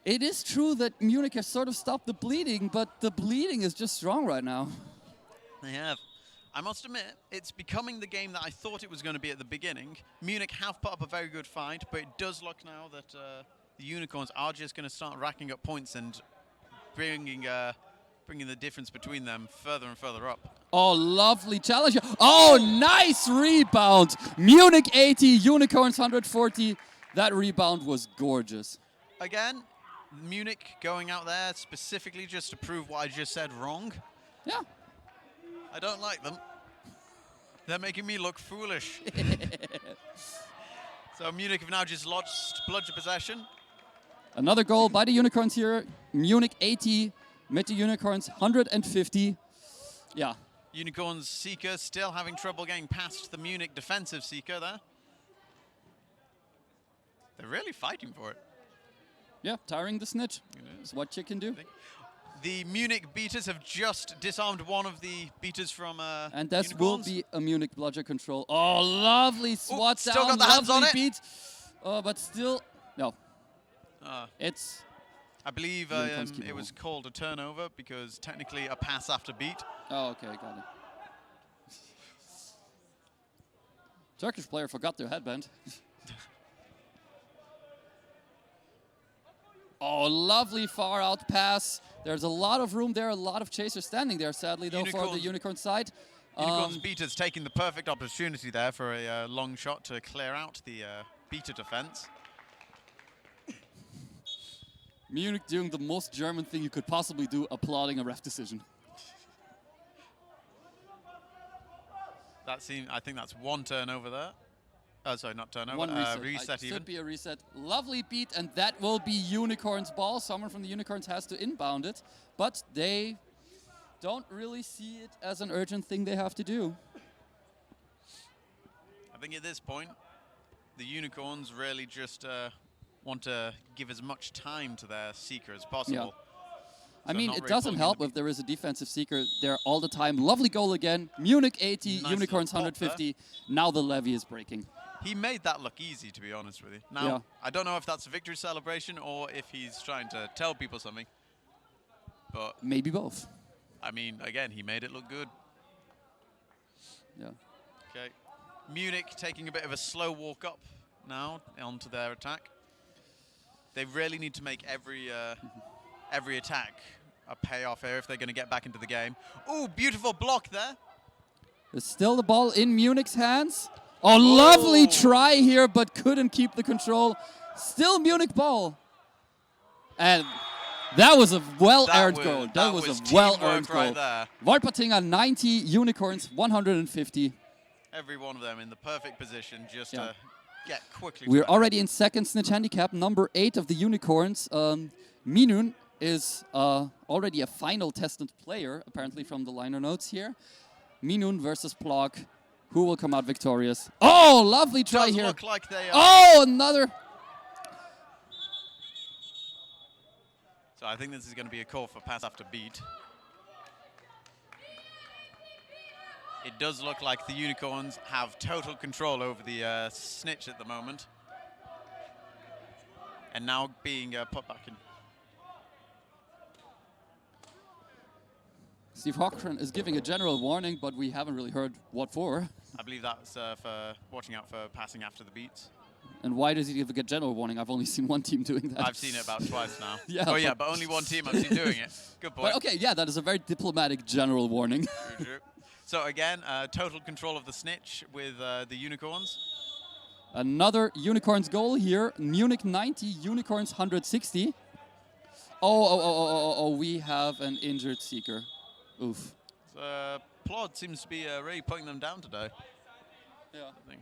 It is true that Munich has sort of stopped the bleeding, but the bleeding is just strong right now. They have. I must admit, it's becoming the game that I thought it was going to be at the beginning. Munich have put up a very good fight, but it does look now that the Unicorns are just going to start racking up points and bringing the difference between them further and further up. Oh, lovely challenge. Oh, nice rebound. Munich 80, Unicorns 140. That rebound was gorgeous. Again, Munich going out there specifically just to prove what I just said wrong. Yeah. I don't like them. They're making me look foolish. So Munich have now just lost bludger possession. Another goal by the Unicorns here. Munich 80, METU Unicorns 150. Yeah. Unicorns Seeker still having trouble getting past the Munich defensive Seeker there. They're really fighting for it. Yeah, tiring the snitch. It's what you can do. The Munich beaters have just disarmed one of the beaters from And this Unicorns. will be a Munich bludger control. Oh, lovely swat still down, got the hands lovely on it. beat. But still, no. Uh, It's I believe Unicorns keep it it was warm. called a turnover because technically a pass after beat. oh, okay, got it. Turkish player forgot their headband. Oh, lovely far out pass. There's a lot of room there, a lot of chasers standing there, sadly, though, for the Unicorn side. Unicorns beaters taking the perfect opportunity there for a long shot to clear out the beater defense. Munich doing the most German thing you could possibly do, applauding a ref decision. I think that's one turnover there. Sorry, not turnover. One reset. Reset even. Should be a reset. Lovely beat, and that will be Unicorns' ball. Someone from the Unicorns has to inbound it, but they don't really see it as an urgent thing they have to do. I think at this point, the Unicorns really just want to give as much time to their Seeker as possible. I So mean, not it really doesn't pulling help the if there is a defensive Seeker there all the time. Lovely goal again. Munich 80, Nice Unicorns little pop there. 150. Now the levy is breaking. He made that look easy, to be honest with you. Now, Yeah. I don't know if that's a victory celebration or if he's trying to tell people something. But, Maybe both. I mean, again, he made it look good. Yeah. Okay. Munich taking a bit of a slow walk up now onto their attack. They really need to make every attack a payoff here if they're going to get back into the game. Oh, beautiful block there. There's still the ball in Munich's hands. Oh, lovely try here, but couldn't keep the control. Still Munich ball. And that was a well-earned goal. That was a well-earned goal. Right there. Wolpertinger 90, Unicorns 150. Every one of them in the perfect position just to get quickly. We're to already in second snitch handicap, number 8 of the Unicorns. Minun is already a final tested player, apparently from the liner notes here. Minun versus Plog. Who will come out victorious? Oh, lovely try Does here. look like they are. Oh, another. So I think this is going to be a call for pass after beat. It does look like the Unicorns have total control over the snitch at the moment. And now being put back in. Steve Hochran is giving a general warning, but we haven't really heard what for. I believe that's for watching out for passing after the beats. And why does he give a general warning? I've only seen one team doing that. I've seen it about twice now. Yeah, oh yeah, but only one team I've seen doing it. Good point. But okay, yeah, that is a very diplomatic general warning. True, true. So again, total control of the snitch with the Unicorns. Another Unicorns goal here. Munich 90, Unicorns 160. Oh, we have an injured Seeker. Oof. Plod seems to be really putting them down today. Yeah. I think.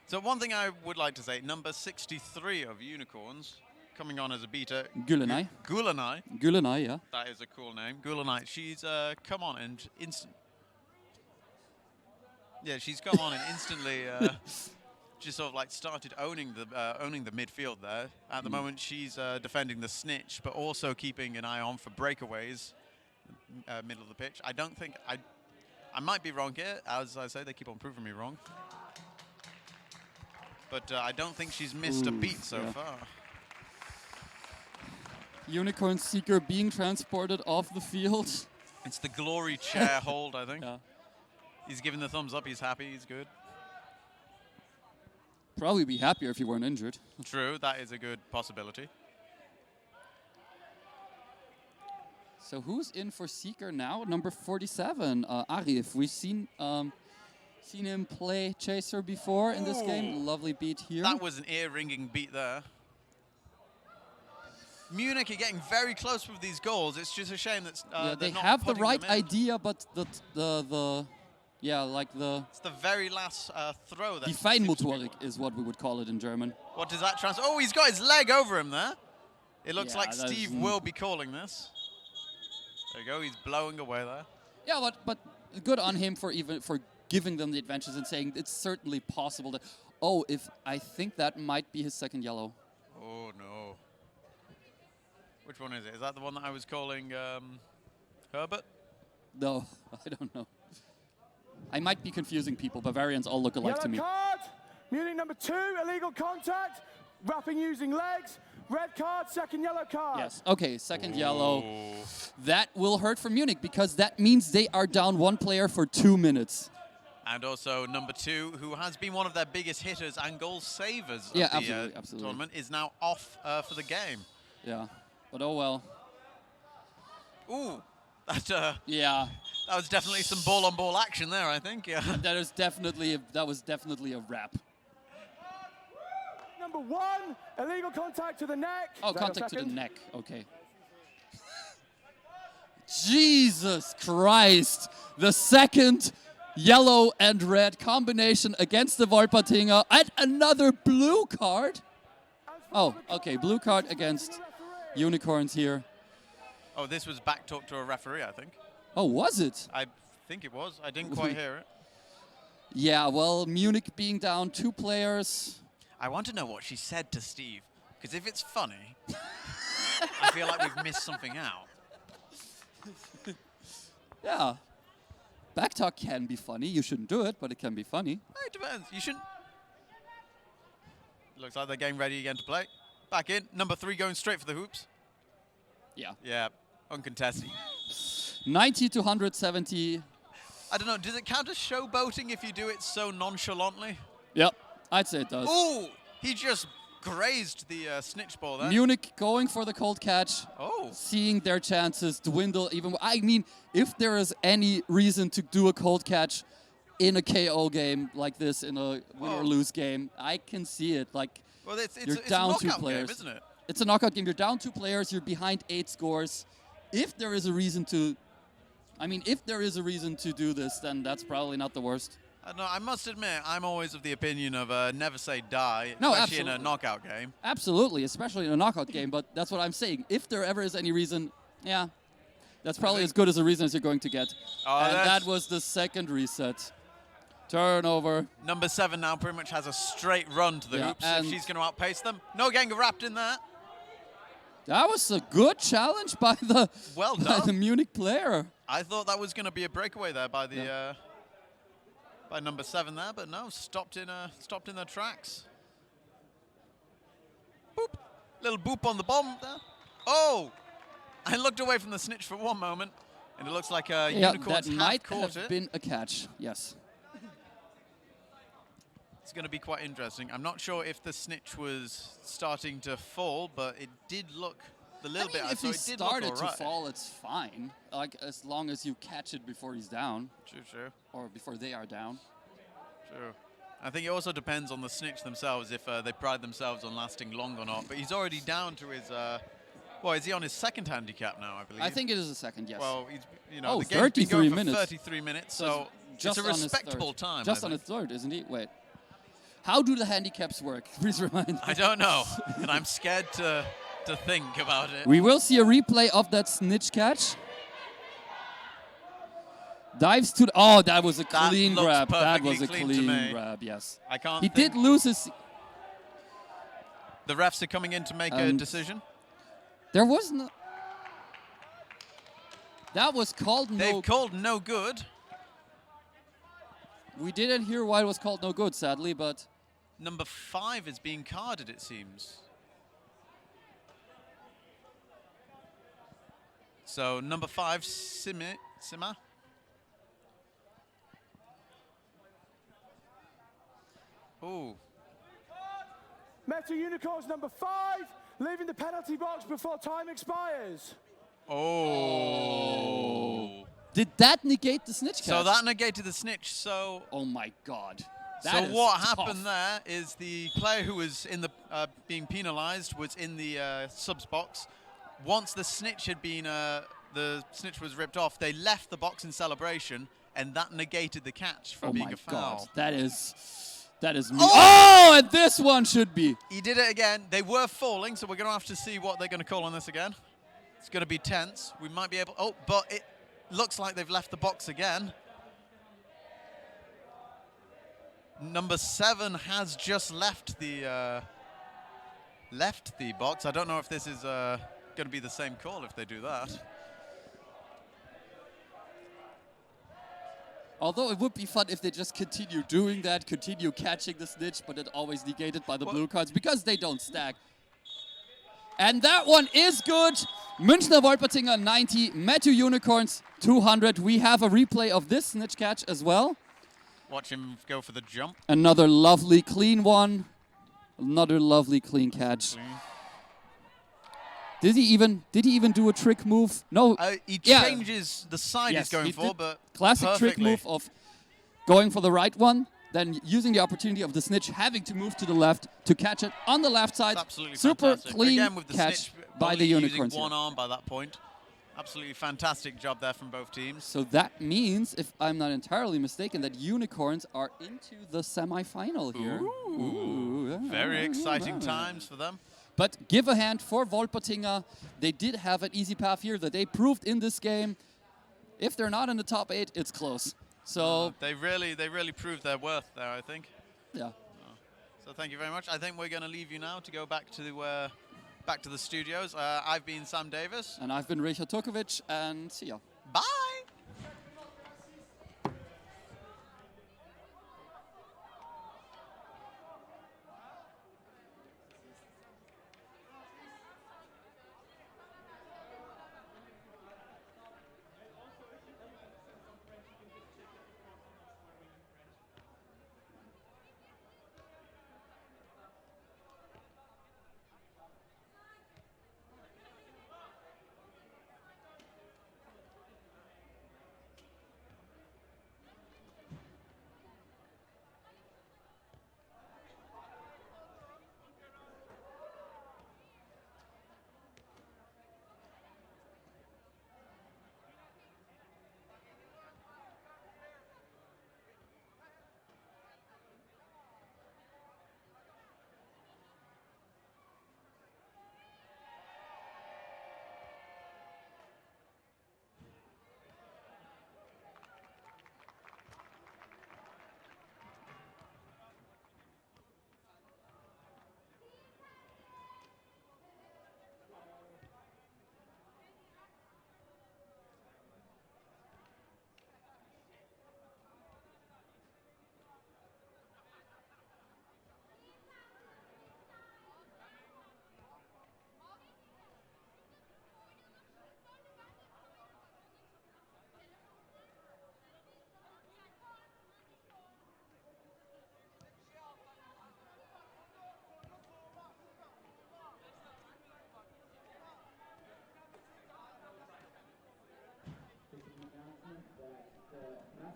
So one thing I would like to say, number 63 of Unicorns, coming on as a beater. Gulenai. Gulenai, yeah. That is a cool name. Gulenai. She's come on and she's come on and instantly just sort of like started owning the midfield there. At the moment, she's defending the snitch, but also keeping an eye on for breakaways. Middle of the pitch. I don't think I might be wrong here. As I say, they keep on proving me wrong. But I don't think she's missed a beat so far. Unicorn Seeker being transported off the field. It's the glory chair hold, I think. Yeah. He's giving the thumbs up. He's happy. He's good. Probably be happier if you weren't injured. True. That is a good possibility. So who's in for Seeker now? Number 47, Arif. We've seen him play Chaser before in this game. Lovely beat here. That was an ear-ringing beat there. Munich are getting very close with these goals. It's just a shame that they have the right idea, but it's the very last throw. Die Feinmotorik is what we would call it in German. What does that translate? Oh, he's got his leg over him there. It looks like that Steve will be calling this. There you go. He's blowing away there. Yeah, but good on him for giving them the advantage and saying it's certainly possible that. Oh, I think that might be his second yellow. Oh no. Which one is it? Is that the one that I was calling Herbert? No, I don't know. I might be confusing people. Bavarians all look alike Yellow to me. Card. Munich number 2, illegal contact. Wrapping using legs. Red card, second yellow card. Yes, okay, second yellow. That will hurt for Munich because that means they are down one player for 2 minutes. And also number 2, who has been one of their biggest hitters and goal savers of the tournament, is now off for the game. Yeah, but oh well. Ooh, that yeah. That was definitely some ball-on-ball action there, I think. Yeah. That was definitely a wrap. Number 1, illegal contact to the neck. Oh, contact to the neck. Okay. Jesus Christ! The second yellow and red combination against the Wolpertinger and another blue card. Oh, okay, blue card against Unicorns here. Oh, this was back talk to a referee, I think. Oh, was it? I think it was. I didn't quite hear it. Yeah, well, Munich being down 2 players. I want to know what she said to Steve, because if it's funny, I feel like we've missed something out. Yeah. Backtalk can be funny. You shouldn't do it, but it can be funny. It depends. You shouldn't. Looks like they're getting ready again to play. Back in. Number 3 going straight for the hoops. Yeah. Yeah, uncontested. 90 to 170. I don't know. Does it count as showboating if you do it so nonchalantly? Yep, I'd say it does. Ooh, he just grazed the snitch ball there. Munich going for the cold catch. Oh. Seeing their chances dwindle even more. I mean, if there is any reason to do a cold catch in a KO game like this, in a win or lose game, I can see it. Like, well, it's down a 2 players, game, isn't it? It's a knockout game. You're down 2 players. You're behind 8 scores. If there is a reason to, if there is a reason to do this, then that's probably not the worst. No, I must admit, I'm always of the opinion of never say die, No, especially in absolutely. a knockout game. Absolutely, especially in a knockout game, but that's what I'm saying. If there ever is any reason, yeah, that's probably as good as a reason as you're going to get. And that was the second reset. Turnover. Number 7 now pretty much has a straight run to the hoops. If she's going to outpace them. No getting wrapped in that. That was a good challenge by the, by the Munich player. I thought that was going to be a breakaway there by the by number 7 there, but no, stopped in their tracks. Boop. Little boop on the bomb there. Oh! I looked away from the snitch for one moment, and it looks like Unicorns that might caught have it. been a catch, yes. It's going to be quite interesting. I'm not sure if the snitch was starting to fall, but it did look a little bit. If he started to fall, it's fine. Like as long as you catch it before he's down. True. Or before they are down. True. I think it also depends on the snitch themselves if they pride themselves on lasting long or not. But he's already down to his. Well, is he on his second handicap now? I believe. I think it is a second. Yes. Well, he's the game's 33 been going for minutes. 33 minutes, so just it's a respectable time. Just on his third, isn't he? Wait. How do the handicaps work? Please remind me. I don't know, and I'm scared to think about it. We will see a replay of that snitch catch. Dives to that was a clean grab. That was a clean grab, yes. I can't. He did lose his. The refs are coming in to make a decision. There was no. That was called no. They've called no good. We didn't hear why it was called no good, sadly, but. Number 5 is being carded, it seems. So number 5, Sima. Ooh. METU Unicorns number 5, leaving the penalty box before time expires. Oh. Did that negate the snitch catch? So that negated the snitch, so... Oh my God. So what happened there is the player who was in the being penalized was in the subs box. Once the snitch had been, the snitch was ripped off, they left the box in celebration, and that negated the catch from being a foul. Oh my God, that is me. Oh, and this one should be. He did it again. They were falling, so we're going to have to see what they're going to call on this again. It's going to be tense. We might be able... Oh, but it looks like they've left the box again. Number 7 has just left the box. I don't know if this is going to be the same call if they do that. Although it would be fun if they just continue doing that, continue catching the snitch, but it always negated by the blue cards because they don't stack. And that one is good. Münchner Wolpertinger 90, METU Unicorns 200. We have a replay of this snitch catch as well. Watch him go for the jump. Another lovely clean one. Another lovely clean catch. Did he even do a trick move? No. He changes the side he's going for, but classic perfectly. trick move of going for the right one, then using the opportunity of the snitch having to move to the left to catch it on the left side. Absolutely super fantastic. clean Again, with the catch snitch by the Unicorns. Using one arm by that point. Absolutely fantastic job there from both teams. So that means, if I'm not entirely mistaken, that Unicorns are into the semi-final here. Ooh, very exciting times for them. But give a hand for Wolpertinger. They did have an easy path here that they proved in this game. If they're not in the top 8, it's close. So they really proved their worth there, I think. Yeah. So thank you very much. I think we're going to leave you now to go back to the studios. I've been Sam Davis. And I've been Richard Tokovic, and see ya. Bye!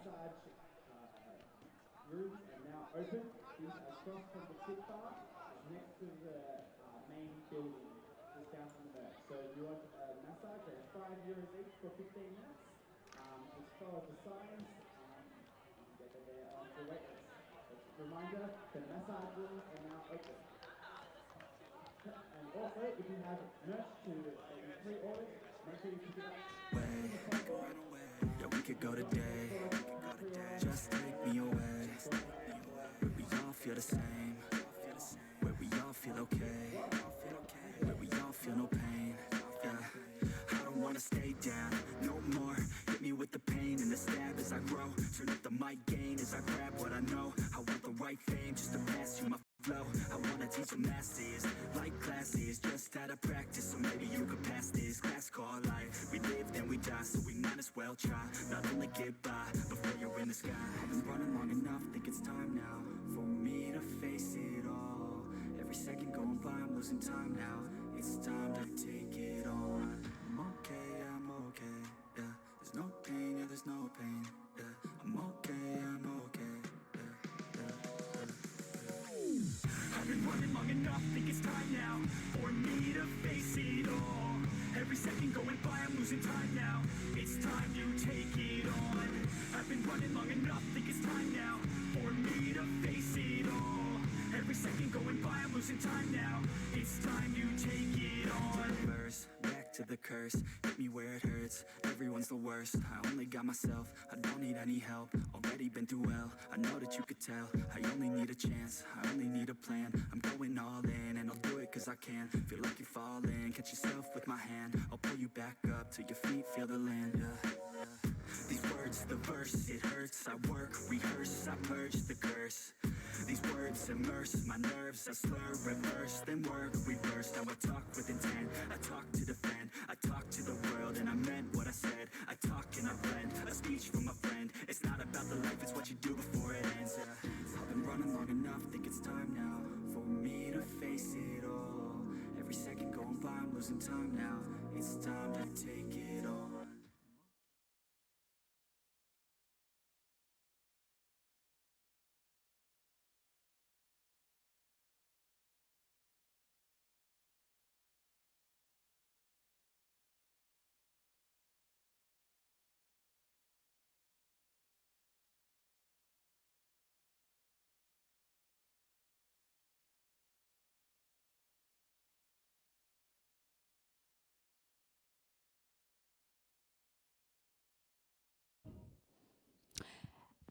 massage rooms are now open. These are across from the tip bar, next to the main building, just down from the back. So if you want a massage, that's €5 each for 15 minutes. Just follow the signs. You can get there on the wait list. Reminder, the massage rooms are now open. And also, if you have merch to pre-order, make sure you pick it up. Yeah, we could go today. Just take me away. We all feel the same. Where we all feel okay. Where we all feel no pain. Yeah, I don't wanna stay down no more. Hit me with the pain and the stab as I grow. Turn up the mic gain as I grab what I know. I want the right fame just to pass you my flow. I wanna teach the masses like classes, just out of practice, so maybe you could pass this class called life. We live then we die, so we might as well try. Not only get by before you're in the sky. I've been running long enough, think it's time now for me to face it all. Every second going by, I'm losing time now. It's time to take it on. I'm okay, yeah. There's no pain, yeah, there's no pain. Yeah, I'm okay, I've been running long enough, think it's time now for me to face it all. Every second going by, I'm losing time now. It's time to take it on. I've been running long enough, think it's time now for me to face it all. Every second going by, I'm losing time now. It's time to take it on. Back to the curse, hit me where it hurts. Everyone's the worst, I only got myself. I don't need any help, already been through hell. I know that you could tell, I only need a chance. I only need a plan, I'm going all in. And I'll do it cause I can, feel like you're falling. Catch yourself with my hand, I'll pull you back up till your feet feel the land. These words, the verse, it hurts. I work, rehearse, I purge the curse. These words immerse my nerves. I slur, reverse, then work, reverse. Now I talk with intent, I talk to defend. I talk to the world and I meant what I said. I talk and I blend, a speech from a friend. It's not about the life, it's what you do before it ends. I've been running long enough, think it's time now for me to face it all. Every second going by, I'm losing time now. It's time to take it on.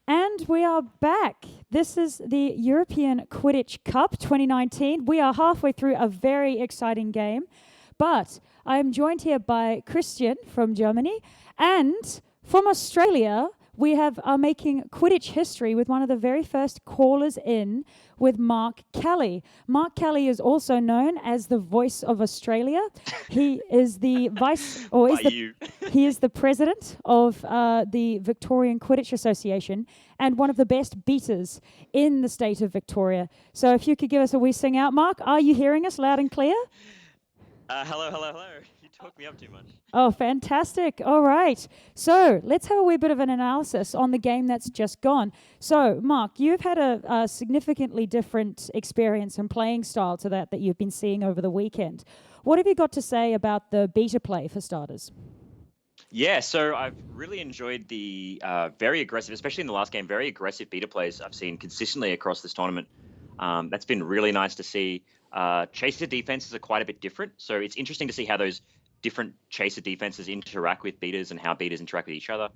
And we are back. This is the European Quidditch Cup 2019. We are halfway through a very exciting game, but I am joined here by Christian from Germany, and from Australia, we are making Quidditch history with one of the very first callers in with Mark Kelly. Mark Kelly is also known as the Voice of Australia. He is the he is the president of the Victorian Quidditch Association and one of the best beaters in the state of Victoria. So if you could give us a wee sing out, Mark, are you hearing us loud and clear? Hello. You talk me up too much. Oh, fantastic. All right. So let's have a wee bit of an analysis on the game that's just gone. So, Mark, you've had a significantly different experience and playing style to that you've been seeing over the weekend. What have you got to say about the beta play, for starters? Yeah, so I've really enjoyed the very aggressive, especially in the last game, very aggressive beta plays I've seen consistently across this tournament. That's been really nice to see. Chaser defenses are quite a bit different, so it's interesting to see how those different chaser defenses interact with beaters and how beaters interact with each other.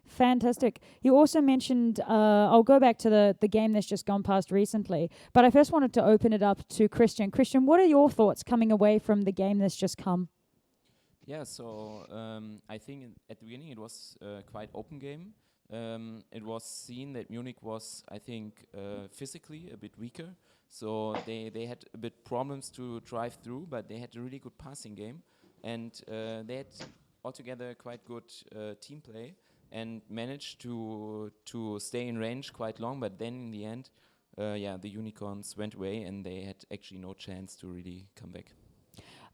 Fantastic. You also mentioned, I'll go back to the game that's just gone past recently, but I first wanted to open it up to Christian. Christian, what are your thoughts coming away from the game that's just come? Yeah, so I think at the beginning it was quite open game. It was seen that Munich was, I think, physically a bit weaker. So they had a bit problems to drive through, but they had a really good passing game. And they had altogether quite good team play and managed to stay in range quite long. But then in the end, the Unicorns went away and they had actually no chance to really come back.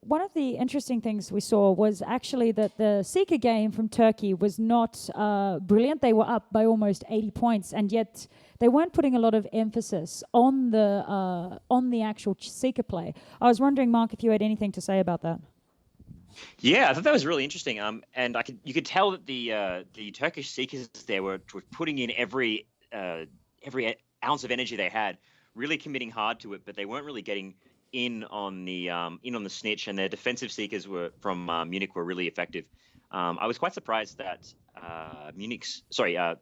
One of the interesting things we saw was actually that the Seeker game from Turkey was not brilliant. They were up by almost 80 points, and yet they weren't putting a lot of emphasis on the actual Seeker play. I was wondering, Mark, if you had anything to say about that. Yeah, I thought that was really interesting. And you could tell that the Turkish Seekers there were putting in every ounce of energy they had, really committing hard to it, but they weren't really getting in on the snitch, and their defensive Seekers from Munich were really effective. I was quite surprised that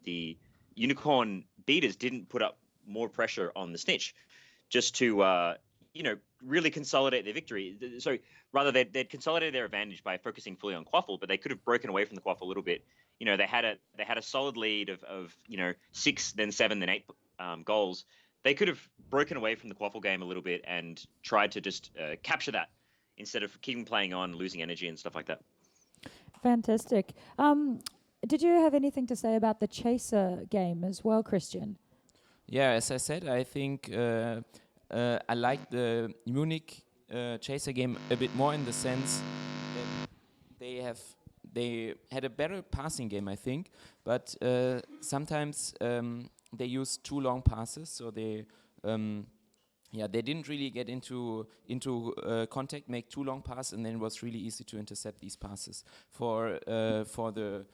the Unicorn beaters didn't put up more pressure on the snitch, just to really consolidate their victory. So rather, they'd consolidated their advantage by focusing fully on Quaffle, but they could have broken away from the Quaffle a little bit. They had a solid lead of 6, then 7, then 8 goals. They could have broken away from the Quaffle game a little bit and tried to just capture that instead of keeping playing on, losing energy and stuff like that. Fantastic. Did you have anything to say about the Chaser game as well, Christian? Yeah, as I said, I think I like the Munich Chaser game a bit more in the sense that they had a better passing game, I think, but sometimes they use too long passes, so they didn't really get into contact, make too long passes, and then it was really easy to intercept these passes. For the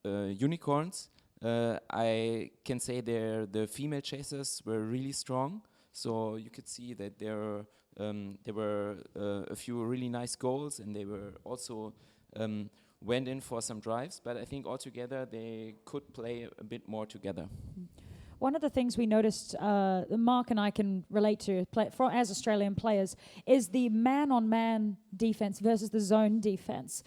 Unicorns, I can say the female chasers were really strong, so you could see that there were a few really nice goals, and they were also went in for some drives, but I think altogether they could play a bit more together. One of the things we noticed, Mark and I can relate to as Australian players, is the man-on-man defense versus the zone defense.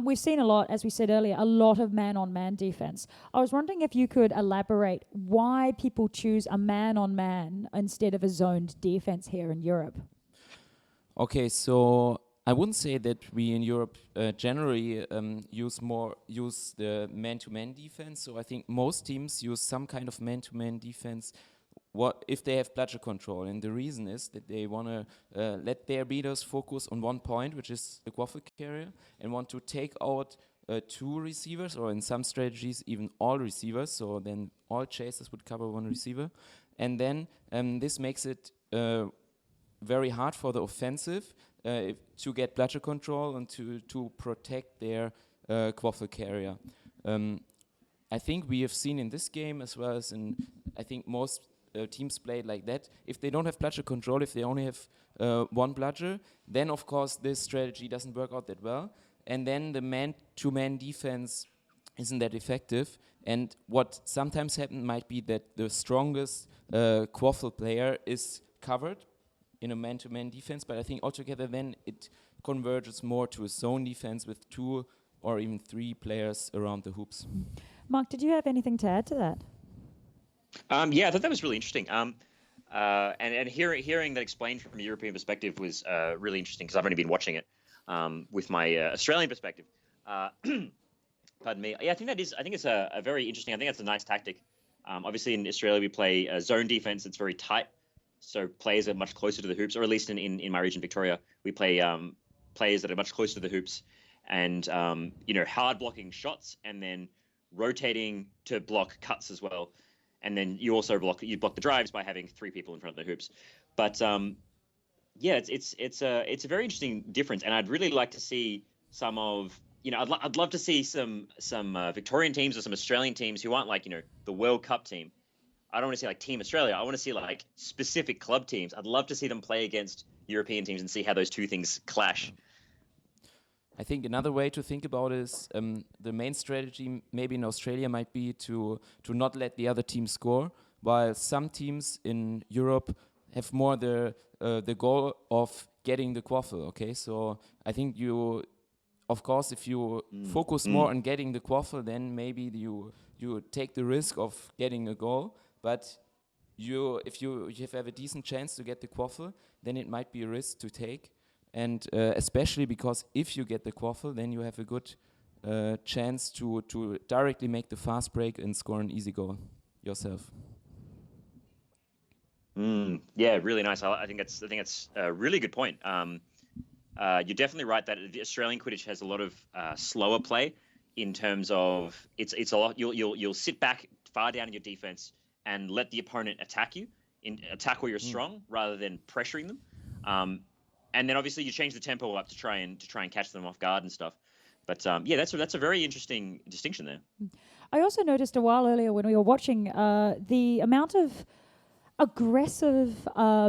We've seen a lot, as we said earlier, a lot of man-on-man defense. I was wondering if you could elaborate why people choose a man-on-man instead of a zoned defense here in Europe. Okay, so I wouldn't say that we in Europe generally use the man-to-man defense. So I think most teams use some kind of man-to-man defense if they have bludger control. And the reason is that they want to let their beaters focus on one point, which is the Quaffle carrier, and want to take out 2 receivers, or in some strategies even all receivers. So then all chasers would cover 1 receiver. And then this makes it very hard for the offensive to get bludger control and to protect their Quaffle carrier. I think we have seen in this game, as well as I think most teams play like that. If they don't have bludger control, if they only have 1 bludger, then of course this strategy doesn't work out that well. And then the man-to-man defense isn't that effective. And what sometimes happens might be that the strongest Quaffle player is covered in a man-to-man defense, but I think altogether then it converges more to a zone defense with 2 or even 3 players around the hoops. Mark, did you have anything to add to that? Yeah, I thought that was really interesting. And hearing that explained from a European perspective was really interesting, because I've only been watching it with my Australian perspective. Pardon me. Yeah, I think it's a very interesting. I think that's a nice tactic. Obviously, in Australia we play zone defense. It's very tight. So players are much closer to the hoops, or at least in my region, Victoria, we play players that are much closer to the hoops, and hard blocking shots, and then rotating to block cuts as well, and then you also block the drives by having 3 people in front of the hoops. But it's a very interesting difference, and I'd really like to see some of I'd love to see some Victorian teams or some Australian teams who aren't like the World Cup team. I don't want to see like Team Australia. I want to see like specific club teams. I'd love to see them play against European teams and see how those 2 things clash. I think another way to think about it is the main strategy maybe in Australia might be to not let the other team score, while some teams in Europe have more the goal of getting the Quaffle. Okay, so I think of course, if you focus more on getting the Quaffle, then maybe you take the risk of getting a goal. But if you have a decent chance to get the Quaffle, then it might be a risk to take. And especially because if you get the Quaffle, then you have a good chance to directly make the fast break and score an easy goal yourself. Yeah, really nice. I think that's a really good point. you're definitely right that the Australian Quidditch has a lot of slower play in terms of it's a lot. You'll sit back far down in your defense and let the opponent attack you, attack where you're strong rather than pressuring them. And then obviously you change the tempo up to try and catch them off guard and stuff. But yeah, that's a very interesting distinction there. I also noticed a while earlier when we were watching the amount of aggressive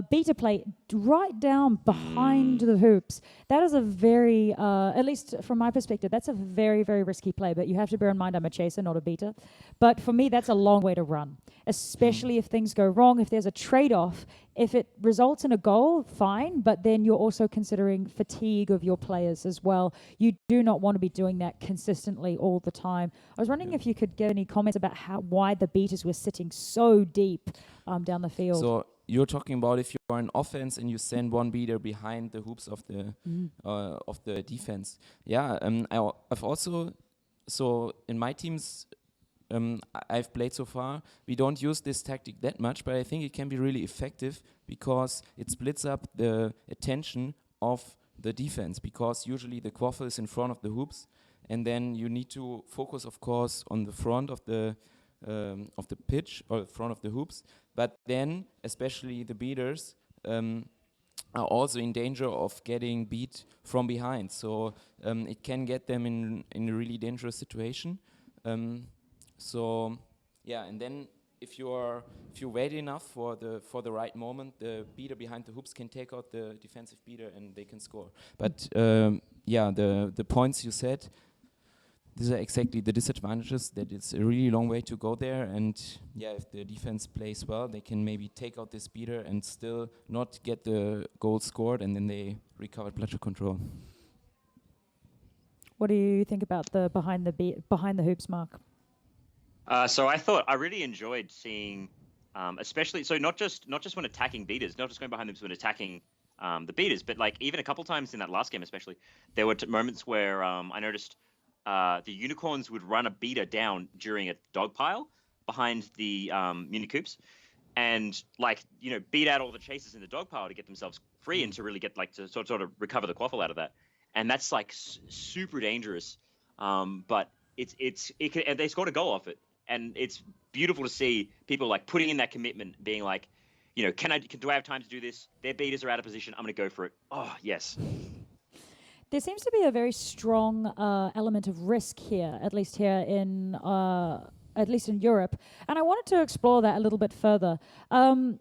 beta play right down behind the hoops. That is a very, at least from my perspective, that's a very, very risky play. But you have to bear in mind I'm a chaser, not a beta. But for me, that's a long way to run, especially if things go wrong, if there's a trade-off. If it results in a goal, fine, but then you're also considering fatigue of your players as well. You do not want to be doing that consistently all the time. I was wondering if you could get any comments about why the beaters were sitting so deep down the field. So you're talking about if you're an offense and you send one beater behind the hoops of the defense. Yeah, I've also, so in my teams I've played so far, we don't use this tactic that much, but I think it can be really effective because it splits up the attention of the defense, because usually the quaffle is in front of the hoops, and then you need to focus, of course, on the front of the pitch or front of the hoops, but then especially the beaters are also in danger of getting beat from behind, so it can get them in a really dangerous situation. So yeah, and then if you wait enough for the right moment, the beater behind the hoops can take out the defensive beater and they can score. But yeah, the points you said, these are exactly the disadvantages, that it's a really long way to go there, and yeah, if the defense plays well, they can maybe take out this beater and still not get the goal scored, and then they recover pressure control. What do you think about the behind the hoops, Mark? So I really enjoyed seeing, especially, so not just when attacking beaters, not just going behind them when attacking the beaters, but like even a couple times in that last game especially, there were moments where I noticed the unicorns would run a beater down during a dog pile behind the Munich Coops, and like, you know, beat out all the chasers in the dog pile to get themselves free and to really get like to sort of recover the quaffle out of that, and that's like super dangerous. But it can, and they scored a goal off it. And it's beautiful to see people like putting in that commitment, being like, you know, do I have time to do this? Their beaters are out of position. I'm going to go for it. Oh, yes. There seems to be a very strong element of risk here, at least in Europe. And I wanted to explore that a little bit further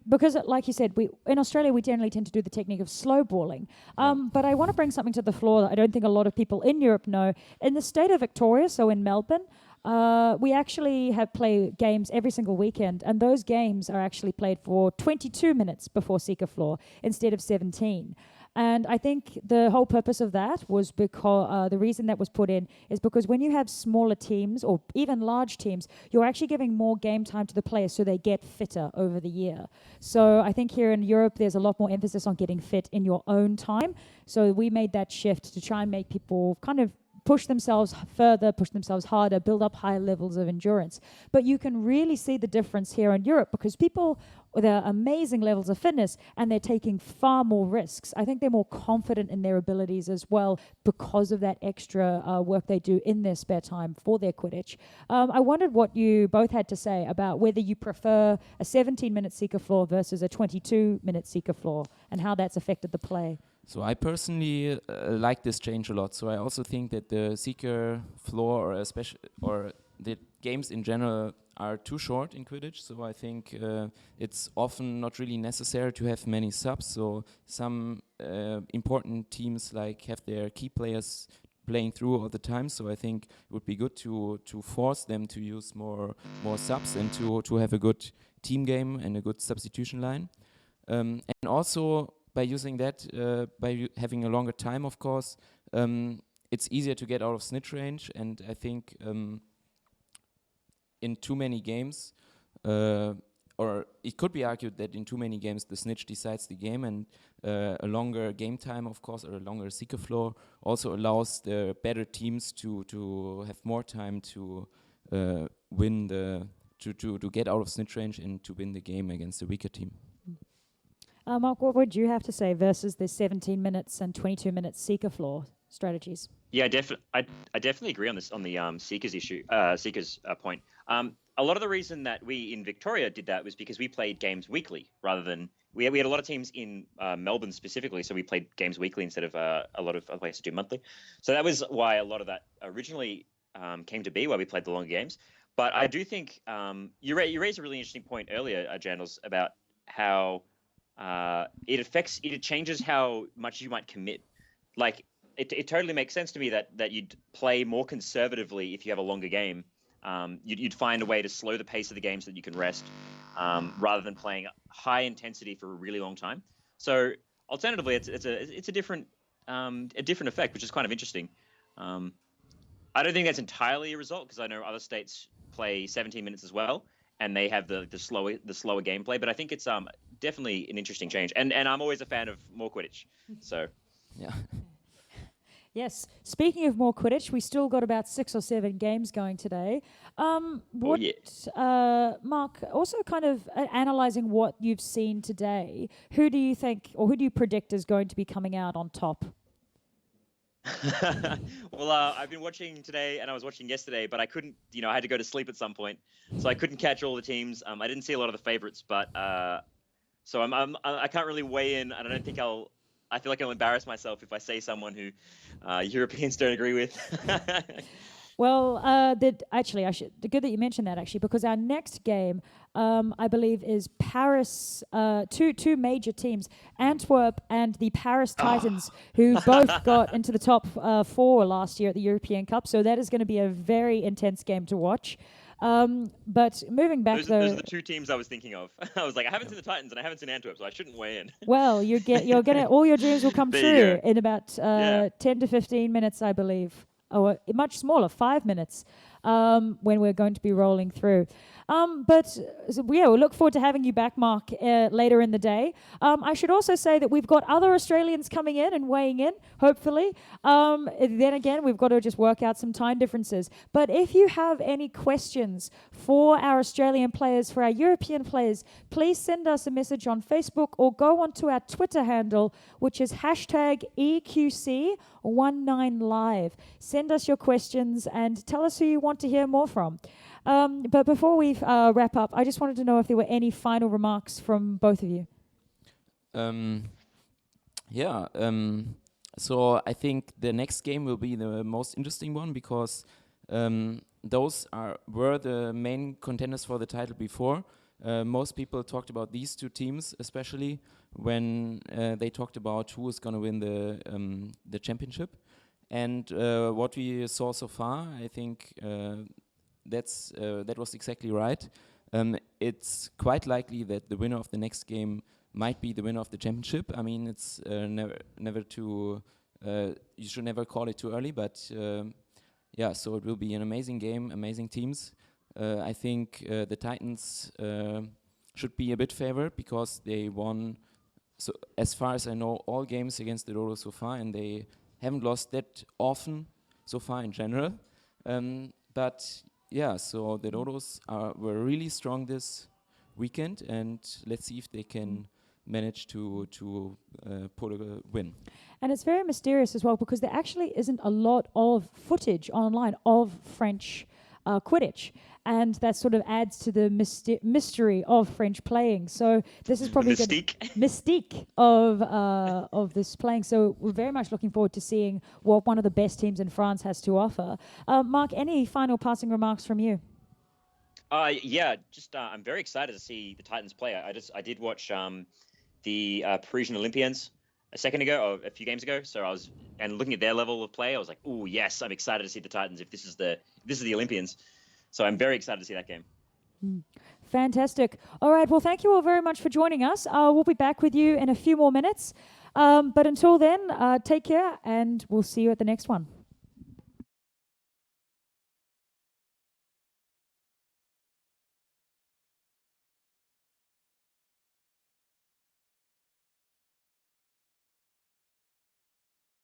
because, like you said, in Australia, we generally tend to do the technique of slow balling. But I want to bring something to the floor that I don't think a lot of people in Europe know. In the state of Victoria, so in Melbourne, we actually play games every single weekend, and those games are actually played for 22 minutes before Seeker Floor instead of 17. And I think the whole purpose of that was because the reason that was put in is because when you have smaller teams or even large teams, you're actually giving more game time to the players so they get fitter over the year. So I think here in Europe, there's a lot more emphasis on getting fit in your own time. So we made that shift to try and make people kind of push themselves further, push themselves harder, build up higher levels of endurance. But you can really see the difference here in Europe because people with amazing levels of fitness and they're taking far more risks. I think they're more confident in their abilities as well because of that extra work they do in their spare time for their Quidditch. I wondered what you both had to say about whether you prefer a 17-minute Seeker Floor versus a 22-minute Seeker Floor and how that's affected the play. So I personally like this change a lot. So I also think that the Seeker Floor or the games in general are too short in Quidditch. So I think it's often not really necessary to have many subs. So some important teams like have their key players playing through all the time. So I think it would be good to force them to use more subs and to have a good team game and a good substitution line. And also, by using that, by having a longer time, of course, it's easier to get out of snitch range. And I think in too many games, or it could be argued that in too many games, the snitch decides the game, and a longer game time, of course, or a longer Seeker Floor also allows the better teams to have more time to win to get out of snitch range and to win the game against the weaker team. Mark, what would you have to say versus the 17 minutes and 22 minutes Seeker floor strategies? Yeah, I definitely agree on this, on the Seekers issue, Seekers point. A lot of the reason that we in Victoria did that was because we played games weekly rather than we had a lot of teams in Melbourne specifically, so we played games weekly instead of a lot of other places do monthly. So that was why a lot of that originally came to be, why we played the longer games. But I do think you raised a really interesting point earlier, Jandals, about how it changes how much you might commit. Like it totally makes sense to me that you'd play more conservatively if you have a longer game. You'd find a way to slow the pace of the game so that you can rest, rather than playing high intensity for a really long time. So alternatively, it's a different effect, which is kind of interesting. I don't think that's entirely a result because I know other states play 17 minutes as well, and they have the slower gameplay. But I think it's definitely an interesting change, and I'm always a fan of more Quidditch. So Yeah. Yes. Speaking of more Quidditch, we still got about 6 or 7 games going today. Mark, also kind of analysing what you've seen today, who do you think or who do you predict is going to be coming out on top? Well, I've been watching today and I was watching yesterday, but I couldn't, I had to go to sleep at some point, so I couldn't catch all the teams. I didn't see a lot of the favorites, but so I can't really weigh in, and I feel like I'll embarrass myself if I say someone who Europeans don't agree with. Well, actually, good that you mentioned that, actually, because our next game, I believe, is Paris, two major teams, Antwerp and the Paris Titans, who both got into the top 4 last year at the European Cup. So that is going to be a very intense game to watch. But moving back, those are the 2 teams I was thinking of. I was like, I haven't seen the Titans and I haven't seen Antwerp, so I shouldn't weigh in. Well, you're gonna all your dreams will come true in about 10 to 15 minutes, I believe. Or much smaller, 5 minutes, when we're going to be rolling through. We'll look forward to having you back, Mark, later in the day. I should also say that we've got other Australians coming in and weighing in, hopefully. Then again, we've got to just work out some time differences. But if you have any questions for our Australian players, for our European players, please send us a message on Facebook or go onto our Twitter handle, which is #EQC19Live. Send us your questions and tell us who you want to hear more from. But before we wrap up, I just wanted to know if there were any final remarks from both of you. So I think the next game will be the most interesting one because those were the main contenders for the title before. Most people talked about these 2 teams, especially when they talked about who is going to win the championship. And what we saw so far, I think that was exactly right. It's quite likely that the winner of the next game might be the winner of the championship. I mean, it's never too. You should never call it too early, but so it will be an amazing game, amazing teams. I think the Titans should be a bit favored because they won, so as far as I know, all games against the Dodos so far, and they haven't lost that often so far in general. So the Dodos were really strong this weekend, and let's see if they can manage to pull a win. And it's very mysterious as well because there actually isn't a lot of footage online of French Quidditch, and that sort of adds to the mystery of French playing. So this is probably mystique of this playing. So we're very much looking forward to seeing what one of the best teams in France has to offer. Mark, any final passing remarks from you? I'm very excited to see the Titans play. I did watch the Parisian Olympians a few games ago. So I was looking at their level of play. I was like, "Oh yes, I'm excited to see the Titans if this is the Olympians." So I'm very excited to see that game. Fantastic. All right. Well, thank you all very much for joining us. We'll be back with you in a few more minutes. But until then, take care, and we'll see you at the next one.